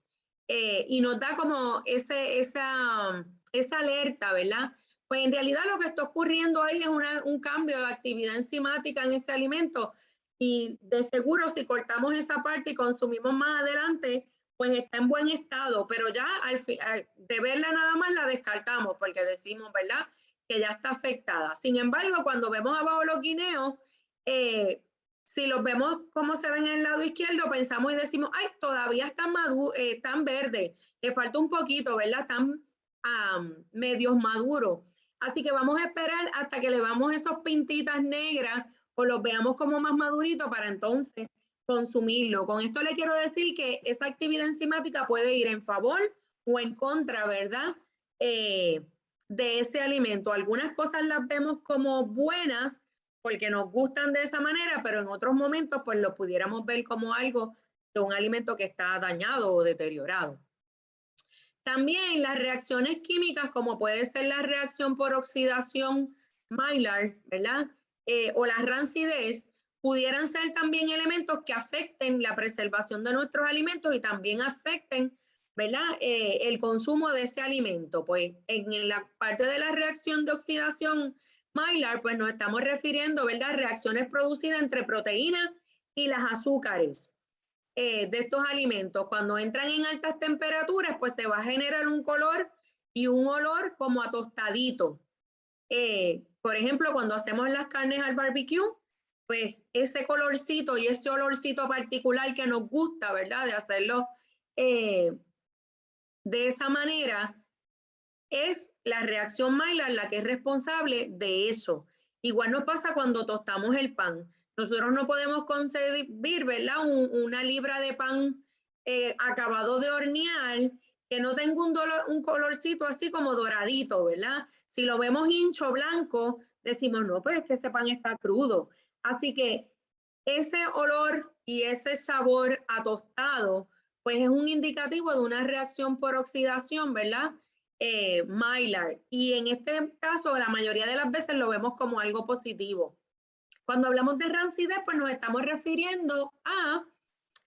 Y nos da como esa alerta, ¿verdad? Pues en realidad lo que está ocurriendo ahí es un cambio de actividad enzimática en ese alimento y de seguro si cortamos esa parte y consumimos más adelante, pues está en buen estado, pero ya de verla nada más la descartamos porque decimos, ¿verdad?, que ya está afectada. Sin embargo, cuando vemos abajo los guineos, si los vemos como se ven en el lado izquierdo, pensamos y decimos, ay, todavía están están verdes, le falta un poquito, ¿verdad? Están medios maduros. Así que vamos a esperar hasta que le veamos esos pintitas negras o los veamos como más maduritos para entonces consumirlo. Con esto le quiero decir que esa actividad enzimática puede ir en favor o en contra, ¿verdad?, de ese alimento. Algunas cosas las vemos como buenas porque nos gustan de esa manera, pero en otros momentos pues lo pudiéramos ver como algo de un alimento que está dañado o deteriorado. También las reacciones químicas, como puede ser la reacción por oxidación Maillard, ¿verdad?, o la rancidez, pudieran ser también elementos que afecten la preservación de nuestros alimentos y también afecten, ¿verdad?, el consumo de ese alimento. Pues en la parte de la reacción de oxidación Maillard, pues nos estamos refiriendo, ¿verdad?, a reacciones producidas entre proteínas y las azúcares de estos alimentos. Cuando entran en altas temperaturas, pues se va a generar un color y un olor como a tostadito. Por ejemplo, cuando hacemos las carnes al barbecue, pues ese colorcito y ese olorcito particular que nos gusta, ¿verdad?, de hacerlo de esa manera, es la reacción Maillard la que es responsable de eso. Igual nos pasa cuando tostamos el pan. Nosotros no podemos concebir, ¿verdad?, una libra de pan acabado de hornear que no tenga un colorcito así como doradito, ¿verdad? Si lo vemos hincho, blanco, decimos, no, pero es que ese pan está crudo. Así que ese olor y ese sabor a tostado pues es un indicativo de una reacción por oxidación, ¿verdad? Maillard. Y en este caso, la mayoría de las veces lo vemos como algo positivo. Cuando hablamos de rancidez, pues nos estamos refiriendo a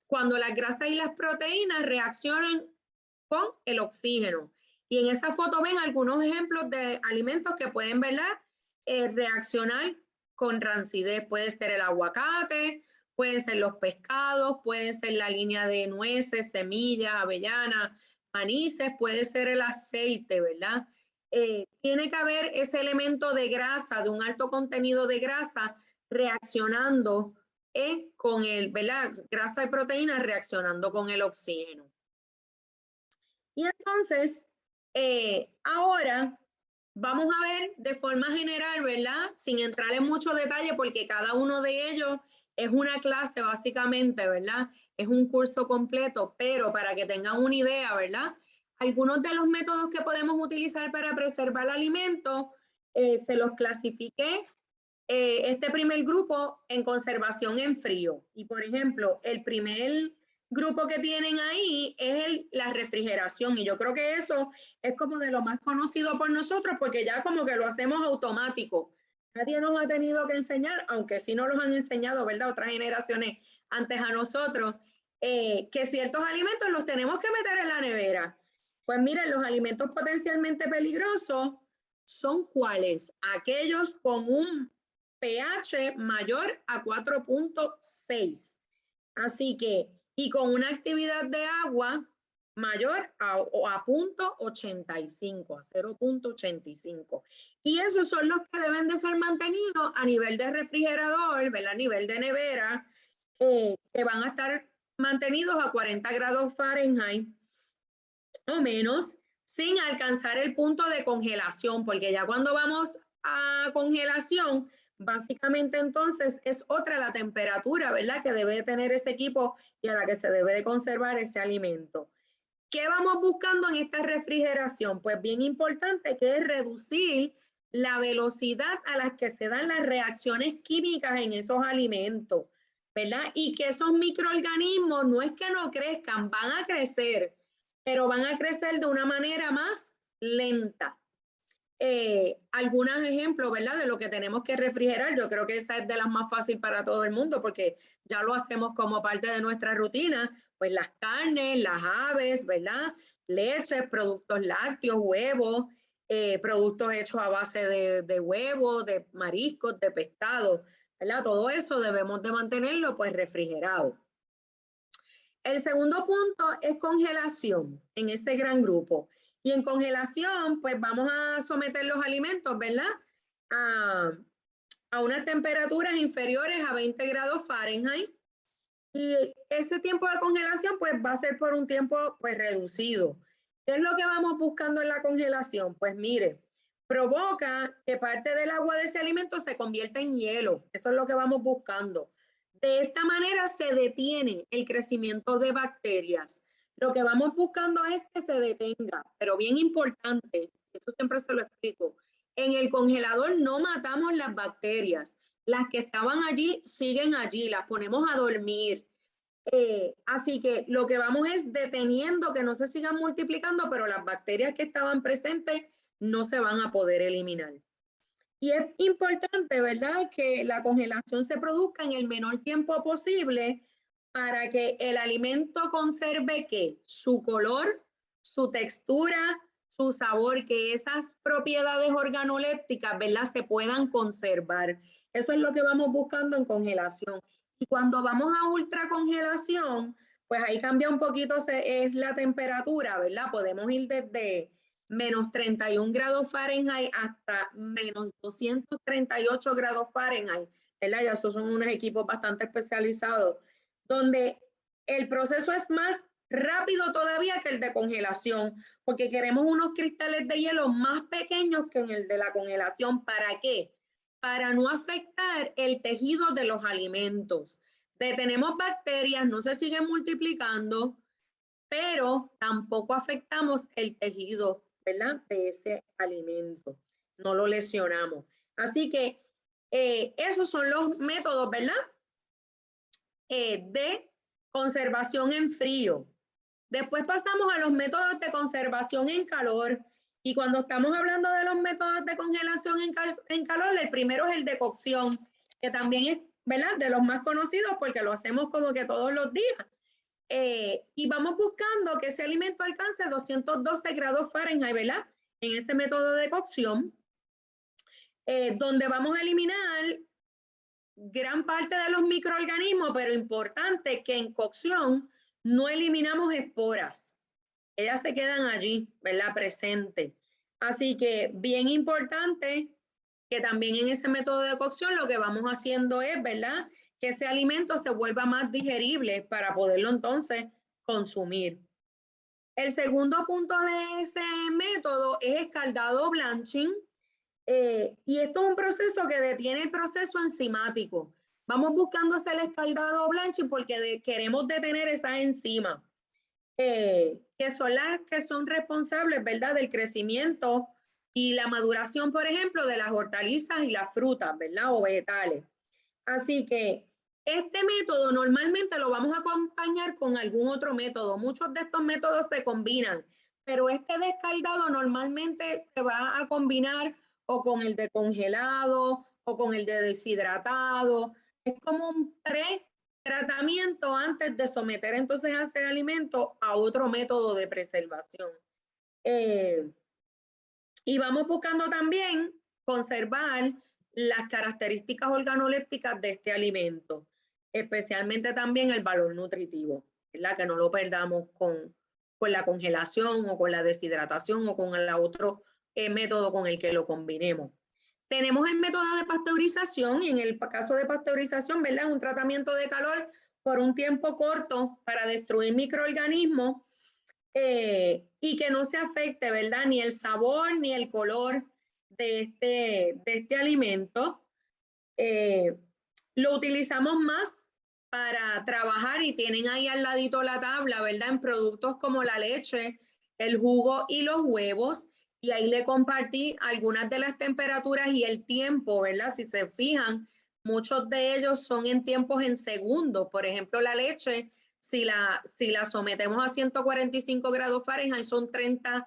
cuando las grasas y las proteínas reaccionan con el oxígeno. Y en esa foto ven algunos ejemplos de alimentos que pueden, ¿verdad? Reaccionar con rancidez. Puede ser el aguacate, pueden ser los pescados, puede ser la línea de nueces, semillas, avellanas, manices, puede ser el aceite, ¿verdad? Tiene que haber ese elemento de grasa, de un alto contenido de grasa, reaccionando con el, ¿verdad? Grasa y proteína reaccionando con el oxígeno. Y entonces, ahora vamos a ver de forma general, ¿verdad? Sin entrar en mucho detalle, porque cada uno de ellos es una clase básicamente, ¿verdad? Es un curso completo, pero para que tengan una idea, ¿verdad? Algunos de los métodos que podemos utilizar para preservar alimentos, se los clasifiqué este primer grupo en conservación en frío. Y por ejemplo, el primer grupo que tienen ahí es la refrigeración. Y yo creo que eso es como de lo más conocido por nosotros porque ya como que lo hacemos automático. Nadie nos ha tenido que enseñar, aunque sí nos los han enseñado, ¿verdad? Otras generaciones antes a nosotros, que ciertos alimentos los tenemos que meter en la nevera. Pues miren, los alimentos potencialmente peligrosos son cuáles? Aquellos con un pH mayor a 4.6. Así que, y con una actividad de agua mayor a 0.85, a 0.85. Y esos son los que deben de ser mantenidos a nivel de refrigerador, ¿verdad? A nivel de nevera, que van a estar mantenidos a 40 grados Fahrenheit o menos, sin alcanzar el punto de congelación, porque ya cuando vamos a congelación, básicamente entonces es otra la temperatura, ¿verdad? Que debe tener ese equipo y a la que se debe de conservar ese alimento. ¿Qué vamos buscando en esta refrigeración? Pues bien importante que es reducir la velocidad a la que se dan las reacciones químicas en esos alimentos, ¿verdad? Y que esos microorganismos no es que no crezcan, van a crecer, pero van a crecer de una manera más lenta. Algunos ejemplos, ¿verdad? De lo que tenemos que refrigerar. Yo creo que esa es de las más fáciles para todo el mundo porque ya lo hacemos como parte de nuestra rutina. Pues las carnes, las aves, ¿verdad? Leches, productos lácteos, huevos, productos hechos a base de huevos, de mariscos, de pescado, ¿verdad? Todo eso debemos de mantenerlo pues refrigerado. El segundo punto es congelación en este gran grupo. Y en congelación, pues vamos a someter los alimentos, ¿verdad? A unas temperaturas inferiores a 20 grados Fahrenheit. Y ese tiempo de congelación, pues va a ser por un tiempo, pues reducido. ¿Qué es lo que vamos buscando en la congelación? Pues mire, provoca que parte del agua de ese alimento se convierta en hielo. Eso es lo que vamos buscando. De esta manera se detiene el crecimiento de bacterias. Lo que vamos buscando es que se detenga, pero bien importante, eso siempre se lo explico, en el congelador no matamos las bacterias. Las que estaban allí siguen allí, las ponemos a dormir. Así que lo que vamos es deteniendo que no se sigan multiplicando, pero las bacterias que estaban presentes no se van a poder eliminar. Y es importante, ¿verdad?, que la congelación se produzca en el menor tiempo posible para que el alimento conserve ¿qué? Su color, su textura, su sabor, que esas propiedades organolépticas, ¿verdad?, se puedan conservar. Eso es lo que vamos buscando en congelación. Y cuando vamos a ultracongelación, pues ahí cambia un poquito es la temperatura, ¿verdad? Podemos ir desde menos 31 grados Fahrenheit hasta menos 238 grados Fahrenheit, ¿verdad? Ya esos son unos equipos bastante especializados, donde el proceso es más rápido todavía que el de congelación, porque queremos unos cristales de hielo más pequeños que en el de la congelación. ¿Para qué? Para no afectar el tejido de los alimentos. Detenemos bacterias, no se siguen multiplicando, pero tampoco afectamos el tejido, ¿verdad?, de ese alimento. No lo lesionamos. Así que esos son los métodos, ¿verdad?, de conservación en frío. Después pasamos a los métodos de conservación en calor. Y cuando estamos hablando de los métodos de congelación en calor, el primero es el de cocción, que también es, ¿verdad?, de los más conocidos porque lo hacemos como que todos los días. Y vamos buscando que ese alimento alcance 212 grados Fahrenheit, ¿verdad?, en ese método de cocción, donde vamos a eliminar gran parte de los microorganismos, pero importante que en cocción no eliminamos esporas. Ellas se quedan allí, ¿verdad?, presentes. Así que bien importante que también en ese método de cocción lo que vamos haciendo es, ¿verdad?, que ese alimento se vuelva más digerible para poderlo entonces consumir. El segundo punto de ese método es escaldado blanching, y esto es un proceso que detiene el proceso enzimático. Vamos buscando hacer el escaldado blanching porque queremos detener esas enzimas, que son las que son responsables, ¿verdad?, del crecimiento y la maduración, por ejemplo, de las hortalizas y las frutas, ¿verdad?, o vegetales. Así que este método normalmente lo vamos a acompañar con algún otro método. Muchos de estos métodos se combinan, pero este descaldado normalmente se va a combinar o con el de congelado o con el de deshidratado. Es como un tratamiento antes de someter entonces a ese alimento a otro método de preservación. Y vamos buscando también conservar las características organolépticas de este alimento, especialmente también el valor nutritivo, ¿verdad?, que no lo perdamos con la congelación o con la deshidratación o con el otro método con el que lo combinemos. Tenemos el método de pasteurización, y en el caso de pasteurización, ¿verdad?, es un tratamiento de calor por un tiempo corto para destruir microorganismos, y que no se afecte, ¿verdad?, ni el sabor ni el color de este alimento. Lo utilizamos más para trabajar, y tienen ahí al ladito la tabla, ¿verdad?, en productos como la leche, el jugo y los huevos. Y ahí le compartí algunas de las temperaturas y el tiempo, ¿verdad? Si se fijan, muchos de ellos son en tiempos en segundos. Por ejemplo, la leche, si la sometemos a 145 grados Fahrenheit son 30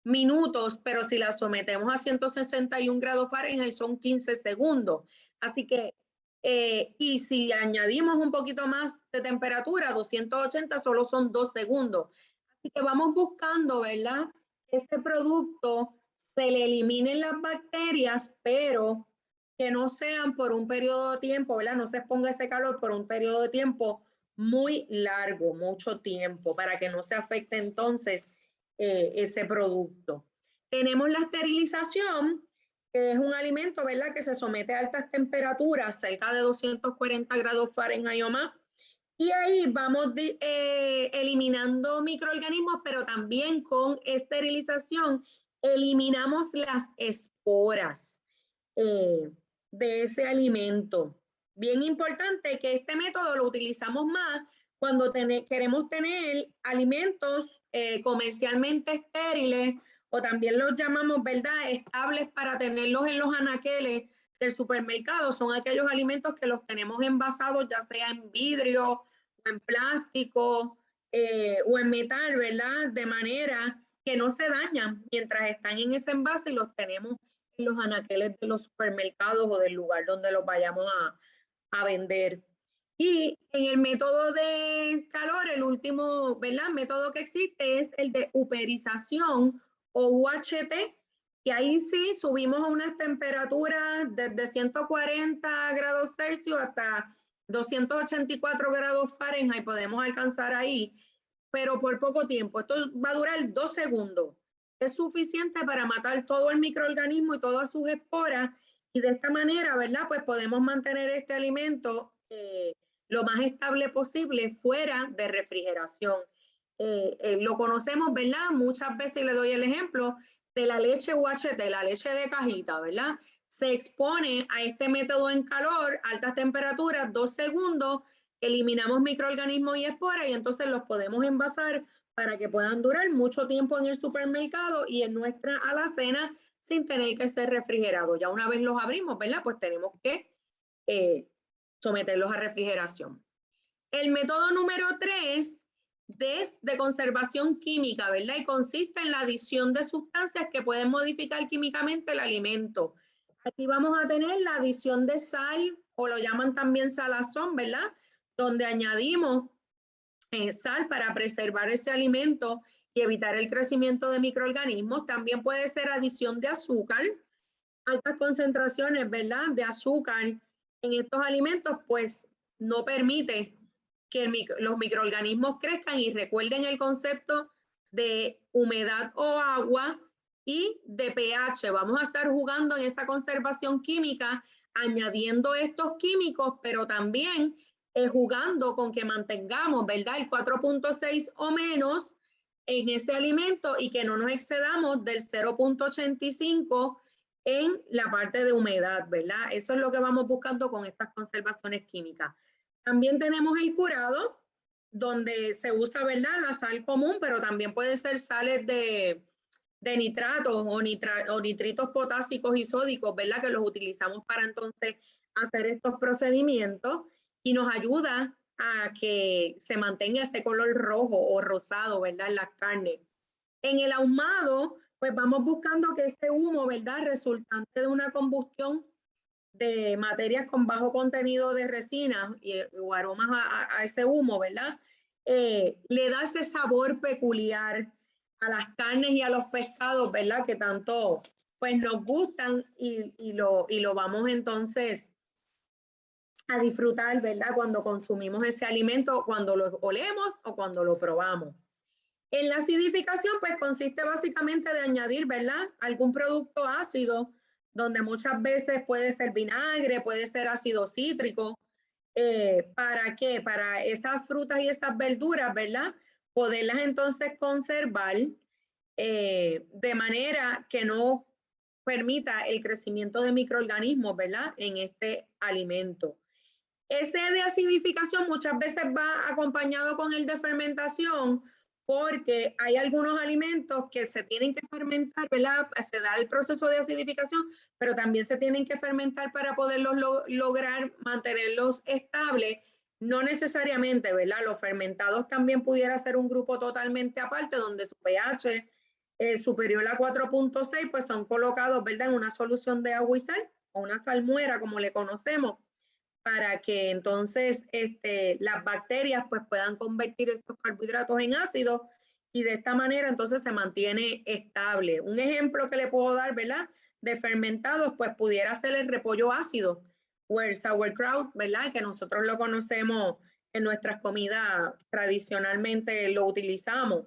minutos, pero si la sometemos a 161 grados Fahrenheit son 15 segundos. Así que, y si añadimos un poquito más de temperatura, 280 solo son 2 segundos. Así que vamos buscando, ¿verdad?, este producto se le eliminen las bacterias, pero que no sean por un periodo de tiempo, ¿verdad? No se exponga ese calor por un periodo de tiempo muy largo, mucho tiempo, para que no se afecte entonces ese producto. Tenemos la esterilización, que es un alimento, ¿verdad?, que se somete a altas temperaturas, cerca de 240 grados Fahrenheit o más. Y ahí vamos eliminando microorganismos, pero también con esterilización eliminamos las esporas de ese alimento. Bien importante que este método lo utilizamos más cuando queremos tener alimentos comercialmente estériles, o también los llamamos, ¿verdad?, estables para tenerlos en los anaqueles del supermercado. Son aquellos alimentos que los tenemos envasados, ya sea en vidrio o en plástico o en metal, ¿verdad?, de manera que no se dañan mientras están en ese envase y los tenemos en los anaqueles de los supermercados o del lugar donde los vayamos a vender. Y en el método de calor, el último, ¿verdad?, método que existe es el de uperización o UHT, y ahí sí subimos a unas temperaturas desde 140 grados Celsius hasta 284 grados Fahrenheit, podemos alcanzar ahí, pero por poco tiempo. Esto va a durar 2 segundos. Es suficiente para matar todo el microorganismo y todas sus esporas, y de esta manera, ¿verdad?, pues podemos mantener este alimento lo más estable posible fuera de refrigeración. Lo conocemos, ¿verdad? Muchas veces le doy el ejemplo de la leche UHT, la leche de cajita, ¿verdad? Se expone a este método en calor, altas temperaturas, 2 segundos, eliminamos microorganismos y esporas y entonces los podemos envasar para que puedan durar mucho tiempo en el supermercado y en nuestra alacena sin tener que ser refrigerados. Ya una vez los abrimos, ¿verdad?, pues tenemos que someterlos a refrigeración. El método número 3 de conservación química, ¿verdad? Y consiste en la adición de sustancias que pueden modificar químicamente el alimento. Aquí vamos a tener la adición de sal, o lo llaman también salazón, ¿verdad? Donde añadimos sal para preservar ese alimento y evitar el crecimiento de microorganismos. También puede ser adición de azúcar, altas concentraciones, ¿verdad?, de azúcar en estos alimentos, pues no permite que los microorganismos crezcan. Y recuerden el concepto de humedad o agua y de pH. Vamos a estar jugando en esta conservación química, añadiendo estos químicos, pero también jugando con que mantengamos, ¿verdad?, el 4.6 o menos en ese alimento y que no nos excedamos del 0.85 en la parte de humedad, ¿verdad? Eso es lo que vamos buscando con estas conservaciones químicas. También tenemos el curado, donde se usa, ¿verdad?, la sal común, pero también puede ser sales de nitratos o nitritos potásicos y sódicos, ¿verdad?, que los utilizamos para entonces hacer estos procedimientos y nos ayuda a que se mantenga ese color rojo o rosado, ¿verdad?, en las carnes. En el ahumado, pues vamos buscando que este humo, ¿verdad?, resultante de una combustión de materias con bajo contenido de resina o aromas a ese humo, ¿verdad?, le da ese sabor peculiar a las carnes y a los pescados, ¿verdad?, que tanto pues nos gustan y lo vamos entonces a disfrutar, ¿verdad?, cuando consumimos ese alimento, cuando lo olemos o cuando lo probamos. En la acidificación, pues consiste básicamente de añadir, ¿verdad?, algún producto ácido, donde muchas veces puede ser vinagre, puede ser ácido cítrico. ¿Para qué? Para esas frutas y estas verduras, ¿verdad?, poderlas entonces conservar de manera que no permita el crecimiento de microorganismos, ¿verdad?, en este alimento. Ese de acidificación muchas veces va acompañado con el de fermentación, porque hay algunos alimentos que se tienen que fermentar, ¿verdad? Se da el proceso de acidificación, pero también se tienen que fermentar para poderlos lograr mantenerlos estables. No necesariamente, ¿verdad? Los fermentados también pudiera ser un grupo totalmente aparte, donde su pH es superior a 4.6, pues son colocados, ¿verdad?, en una solución de agua y sal, o una salmuera, como le conocemos, para que entonces las bacterias pues puedan convertir estos carbohidratos en ácidos y de esta manera entonces se mantiene estable. Un ejemplo que le puedo dar, ¿verdad?, de fermentados, pues pudiera ser el repollo ácido o el sauerkraut, ¿verdad?, que nosotros lo conocemos en nuestras comidas, tradicionalmente lo utilizamos.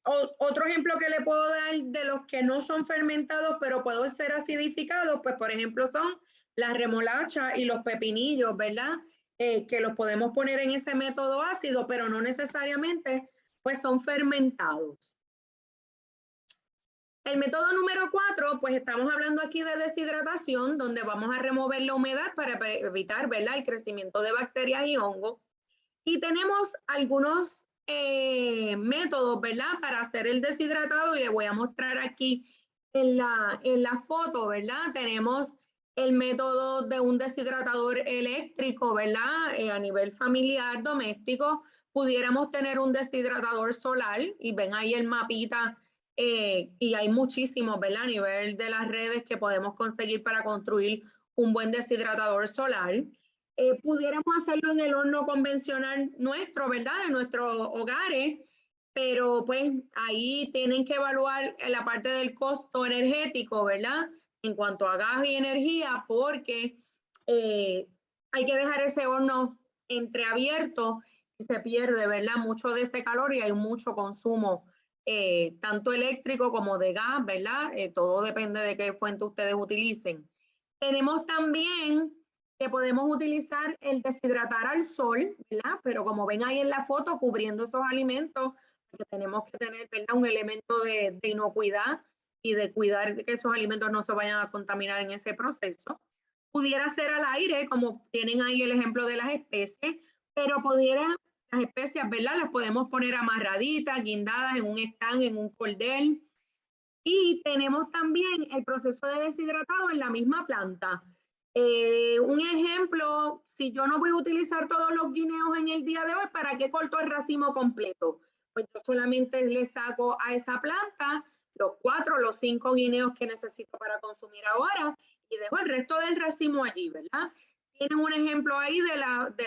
Otro ejemplo que le puedo dar de los que no son fermentados, pero pueden ser acidificados, pues por ejemplo son las remolachas y los pepinillos, ¿verdad? Que los podemos poner en ese método ácido, pero no necesariamente pues son fermentados. El método número 4, pues estamos hablando aquí de deshidratación, donde vamos a remover la humedad para evitar, ¿verdad?, el crecimiento de bacterias y hongos. Y tenemos algunos métodos, ¿verdad?, para hacer el deshidratado, y le voy a mostrar aquí en la foto, ¿verdad? Tenemos el método de un deshidratador eléctrico, ¿verdad? A nivel familiar, doméstico. Pudiéramos tener un deshidratador solar y ven ahí el mapita y hay muchísimos, ¿verdad?, a nivel de las redes que podemos conseguir para construir un buen deshidratador solar. Pudiéramos hacerlo en el horno convencional nuestro, ¿verdad?, de nuestros hogares, pero pues ahí tienen que evaluar la parte del costo energético, ¿verdad?, en cuanto a gas y energía, porque hay que dejar ese horno entreabierto y se pierde, ¿verdad?, mucho de este calor y hay mucho consumo, tanto eléctrico como de gas, ¿verdad? Todo depende de qué fuente ustedes utilicen. Tenemos también que podemos utilizar el deshidratar al sol, ¿verdad? Pero como ven ahí en la foto, cubriendo esos alimentos, porque tenemos que tener, ¿verdad?, un elemento de inocuidad y de cuidar de que esos alimentos no se vayan a contaminar en ese proceso. Pudiera ser al aire, como tienen ahí el ejemplo de las especies, pero las especias, ¿verdad?, las podemos poner amarraditas, guindadas en un stand, en un cordel. Y tenemos también el proceso de deshidratado en la misma planta. Un ejemplo, si yo no voy a utilizar todos los guineos en el día de hoy, ¿para qué corto el racimo completo? Pues yo solamente le saco a esa planta los 4, los 5 guineos que necesito para consumir ahora y dejo el resto del racimo allí, ¿verdad? Tienen un ejemplo ahí de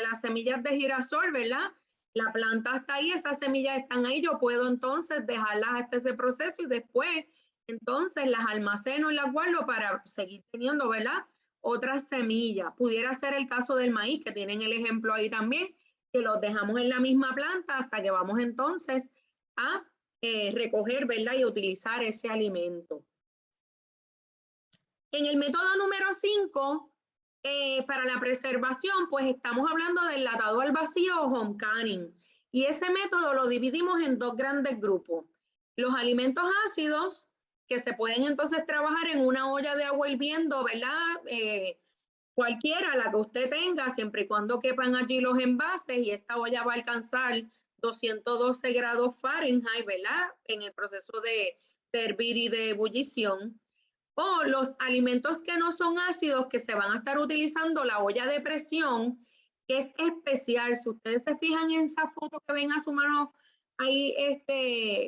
las semillas de girasol, ¿verdad? La planta está ahí, esas semillas están ahí, yo puedo entonces dejarlas hasta ese proceso y después entonces las almaceno y las guardo para seguir teniendo, ¿verdad? Otras semillas. Pudiera ser el caso del maíz, que tienen el ejemplo ahí también, que los dejamos en la misma planta hasta que vamos entonces a recoger, ¿verdad? Y utilizar ese alimento. En el método número 5, para la preservación, pues estamos hablando del latado al vacío o home canning. Y ese método lo dividimos en 2 grandes grupos. Los alimentos ácidos, que se pueden entonces trabajar en una olla de agua hirviendo, ¿verdad? Cualquiera, la que usted tenga, siempre y cuando quepan allí los envases, y esta olla va a alcanzar 212 grados Fahrenheit, ¿verdad? En el proceso de hervir y de ebullición. O los alimentos que no son ácidos, que se van a estar utilizando la olla de presión, que es especial. Si ustedes se fijan en esa foto que ven a su mano ahí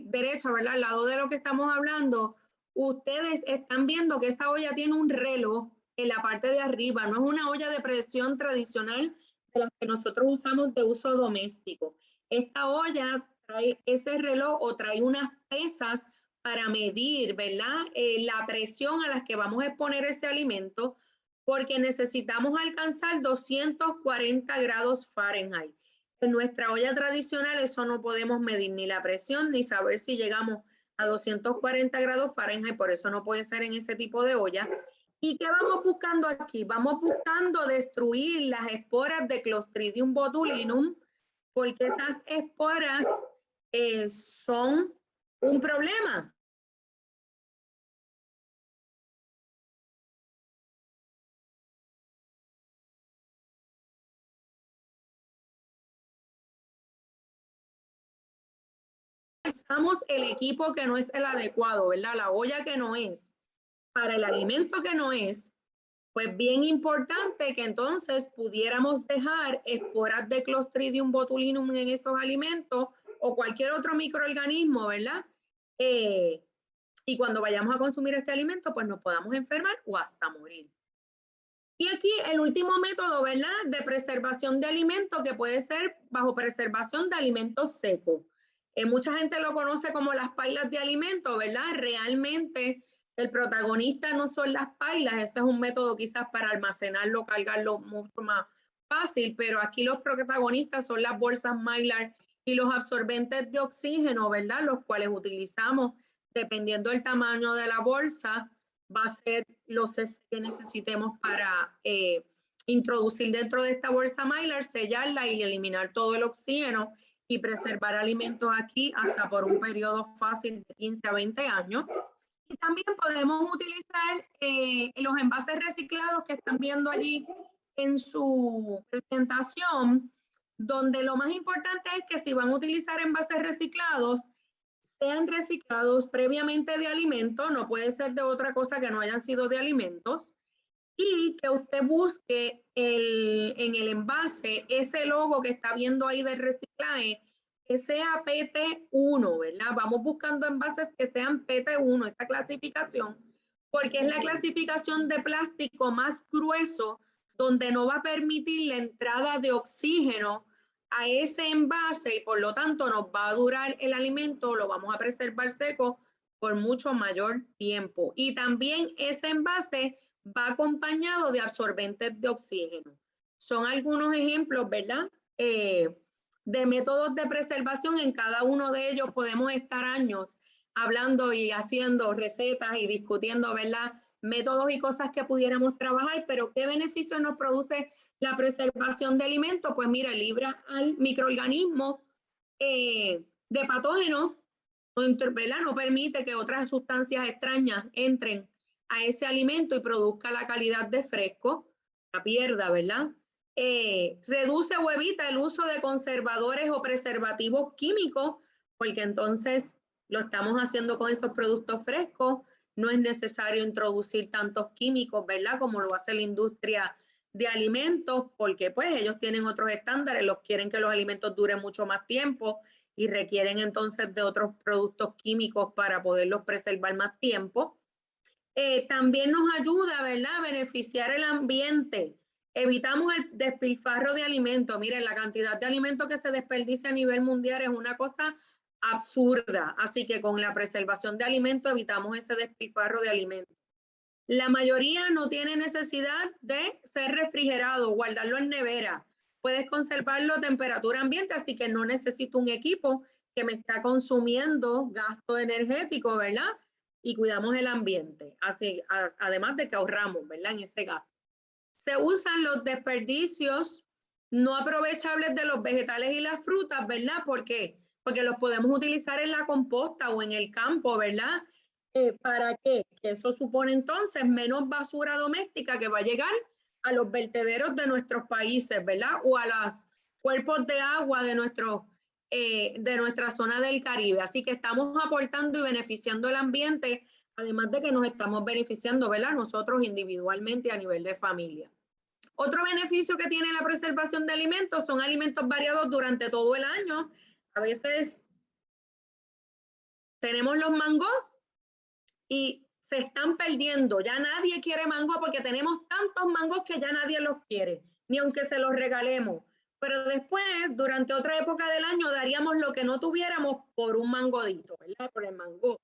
derecha, ¿verdad? Al lado de lo que estamos hablando, ustedes están viendo que esa olla tiene un reloj en la parte de arriba. No es una olla de presión tradicional de las que nosotros usamos de uso doméstico. Esta olla trae ese reloj o trae unas pesas para medir, ¿verdad? La presión a la que vamos a exponer ese alimento, porque necesitamos alcanzar 240 grados Fahrenheit. En nuestra olla tradicional eso no podemos medir ni la presión ni saber si llegamos a 240 grados Fahrenheit, por eso no puede ser en ese tipo de olla. ¿Y qué vamos buscando aquí? Vamos buscando destruir las esporas de Clostridium botulinum, porque esas esporas son un problema. Usamos el equipo que no es el adecuado, ¿verdad? La olla que no es, para el alimento que no es, pues bien importante que entonces pudiéramos dejar esporas de Clostridium botulinum en esos alimentos o cualquier otro microorganismo, ¿verdad? Y cuando vayamos a consumir este alimento, pues nos podamos enfermar o hasta morir. Y aquí el último método, ¿verdad? De preservación de alimentos, que puede ser bajo preservación de alimentos secos. Mucha gente lo conoce como las pailas de alimentos, ¿verdad? Realmente el protagonista no son las pailas, ese es un método quizás para almacenarlo, cargarlo mucho más fácil, pero aquí los protagonistas son las bolsas Mylar y los absorbentes de oxígeno, ¿verdad? Los cuales utilizamos dependiendo del tamaño de la bolsa, va a ser los que necesitemos para introducir dentro de esta bolsa Mylar, sellarla y eliminar todo el oxígeno y preservar alimentos aquí hasta por un periodo fácil de 15 a 20 años. Y también podemos utilizar los envases reciclados que están viendo allí en su presentación, donde lo más importante es que si van a utilizar envases reciclados, sean reciclados previamente de alimentos, no puede ser de otra cosa que no hayan sido de alimentos, y que usted busque en el envase ese logo que está viendo ahí del reciclaje, que sea PT1, ¿verdad? Vamos buscando envases que sean PT1, esta clasificación, porque es la clasificación de plástico más grueso, donde no va a permitir la entrada de oxígeno a ese envase y por lo tanto nos va a durar el alimento, lo vamos a preservar seco por mucho mayor tiempo. Y también ese envase va acompañado de absorbentes de oxígeno. Son algunos ejemplos, ¿verdad? De métodos de preservación. En cada uno de ellos podemos estar años hablando y haciendo recetas y discutiendo, ¿verdad? Métodos y cosas que pudiéramos trabajar, pero ¿qué beneficio nos produce la preservación de alimentos? Pues mira, libra al microorganismo de patógenos, ¿verdad? No permite que otras sustancias extrañas entren a ese alimento y produzca la calidad de fresco, la pierda, ¿verdad? Reduce o evita el uso de conservadores o preservativos químicos, porque entonces lo estamos haciendo con esos productos frescos. no es necesario introducir tantos químicos, ¿verdad? Como lo hace la industria de alimentos, porque pues ellos tienen otros estándares, quieren que los alimentos duren mucho más tiempo y requieren entonces de otros productos químicos para poderlos preservar más tiempo. También nos ayuda, ¿verdad?, a beneficiar el ambiente. Evitamos el despilfarro de alimentos. Miren, la cantidad de alimentos que se desperdicia a nivel mundial es una cosa absurda. Así que con la preservación de alimentos evitamos ese despilfarro de alimentos. La mayoría no tiene necesidad de ser refrigerado, guardarlo en nevera. Puedes conservarlo a temperatura ambiente, así que no necesito un equipo que me está consumiendo gasto energético, ¿verdad? Y cuidamos el ambiente, así, además de que ahorramos, ¿verdad?, en ese gasto. Se usan los desperdicios no aprovechables de los vegetales y las frutas, ¿verdad? ¿Por qué? Porque los podemos utilizar en la composta o en el campo, ¿verdad? ¿Para qué? Que eso supone entonces menos basura doméstica que va a llegar a los vertederos de nuestros países, ¿verdad? O a los cuerpos de agua de nuestra zona del Caribe. Así que estamos aportando y beneficiando el ambiente, además de que nos estamos beneficiando, ¿verdad?, nosotros individualmente a nivel de familia. Otro beneficio que tiene la preservación de alimentos son alimentos variados durante todo el año. A veces tenemos los mangos y se están perdiendo. Ya nadie quiere mango porque tenemos tantos mangos que ya nadie los quiere, ni aunque se los regalemos. Pero después, durante otra época del año, daríamos lo que no tuviéramos por un mangodito, ¿verdad? Por el mango.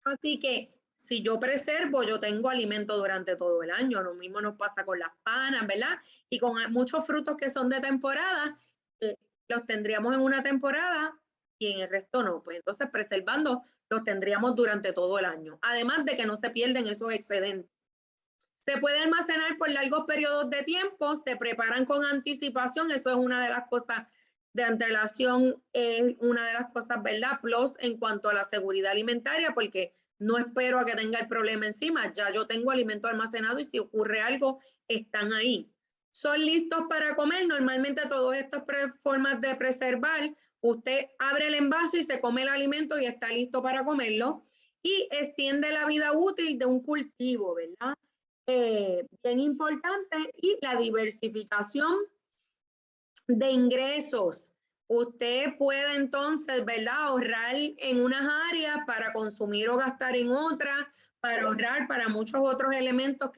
Así que si yo preservo, yo tengo alimento durante todo el año. Lo mismo nos pasa con las panas, ¿verdad? Y con muchos frutos que son de temporada, los tendríamos en una temporada y en el resto no. Pues entonces preservando los tendríamos durante todo el año. Además de que no se pierden esos excedentes. Se puede almacenar por largos periodos de tiempo, se preparan con anticipación, eso es una de las cosas de antelación, es una de las cosas, ¿verdad?, plus en cuanto a la seguridad alimentaria, porque no espero a que tenga el problema encima, ya yo tengo alimento almacenado y si ocurre algo, están ahí. Son listos para comer, normalmente todas estas formas de preservar, usted abre el envase y se come el alimento y está listo para comerlo y extiende la vida útil de un cultivo, ¿verdad? Bien importante, y la diversificación de ingresos. Usted puede entonces, ¿verdad?, ahorrar en unas áreas para consumir o gastar en otras, para ahorrar para muchos otros elementos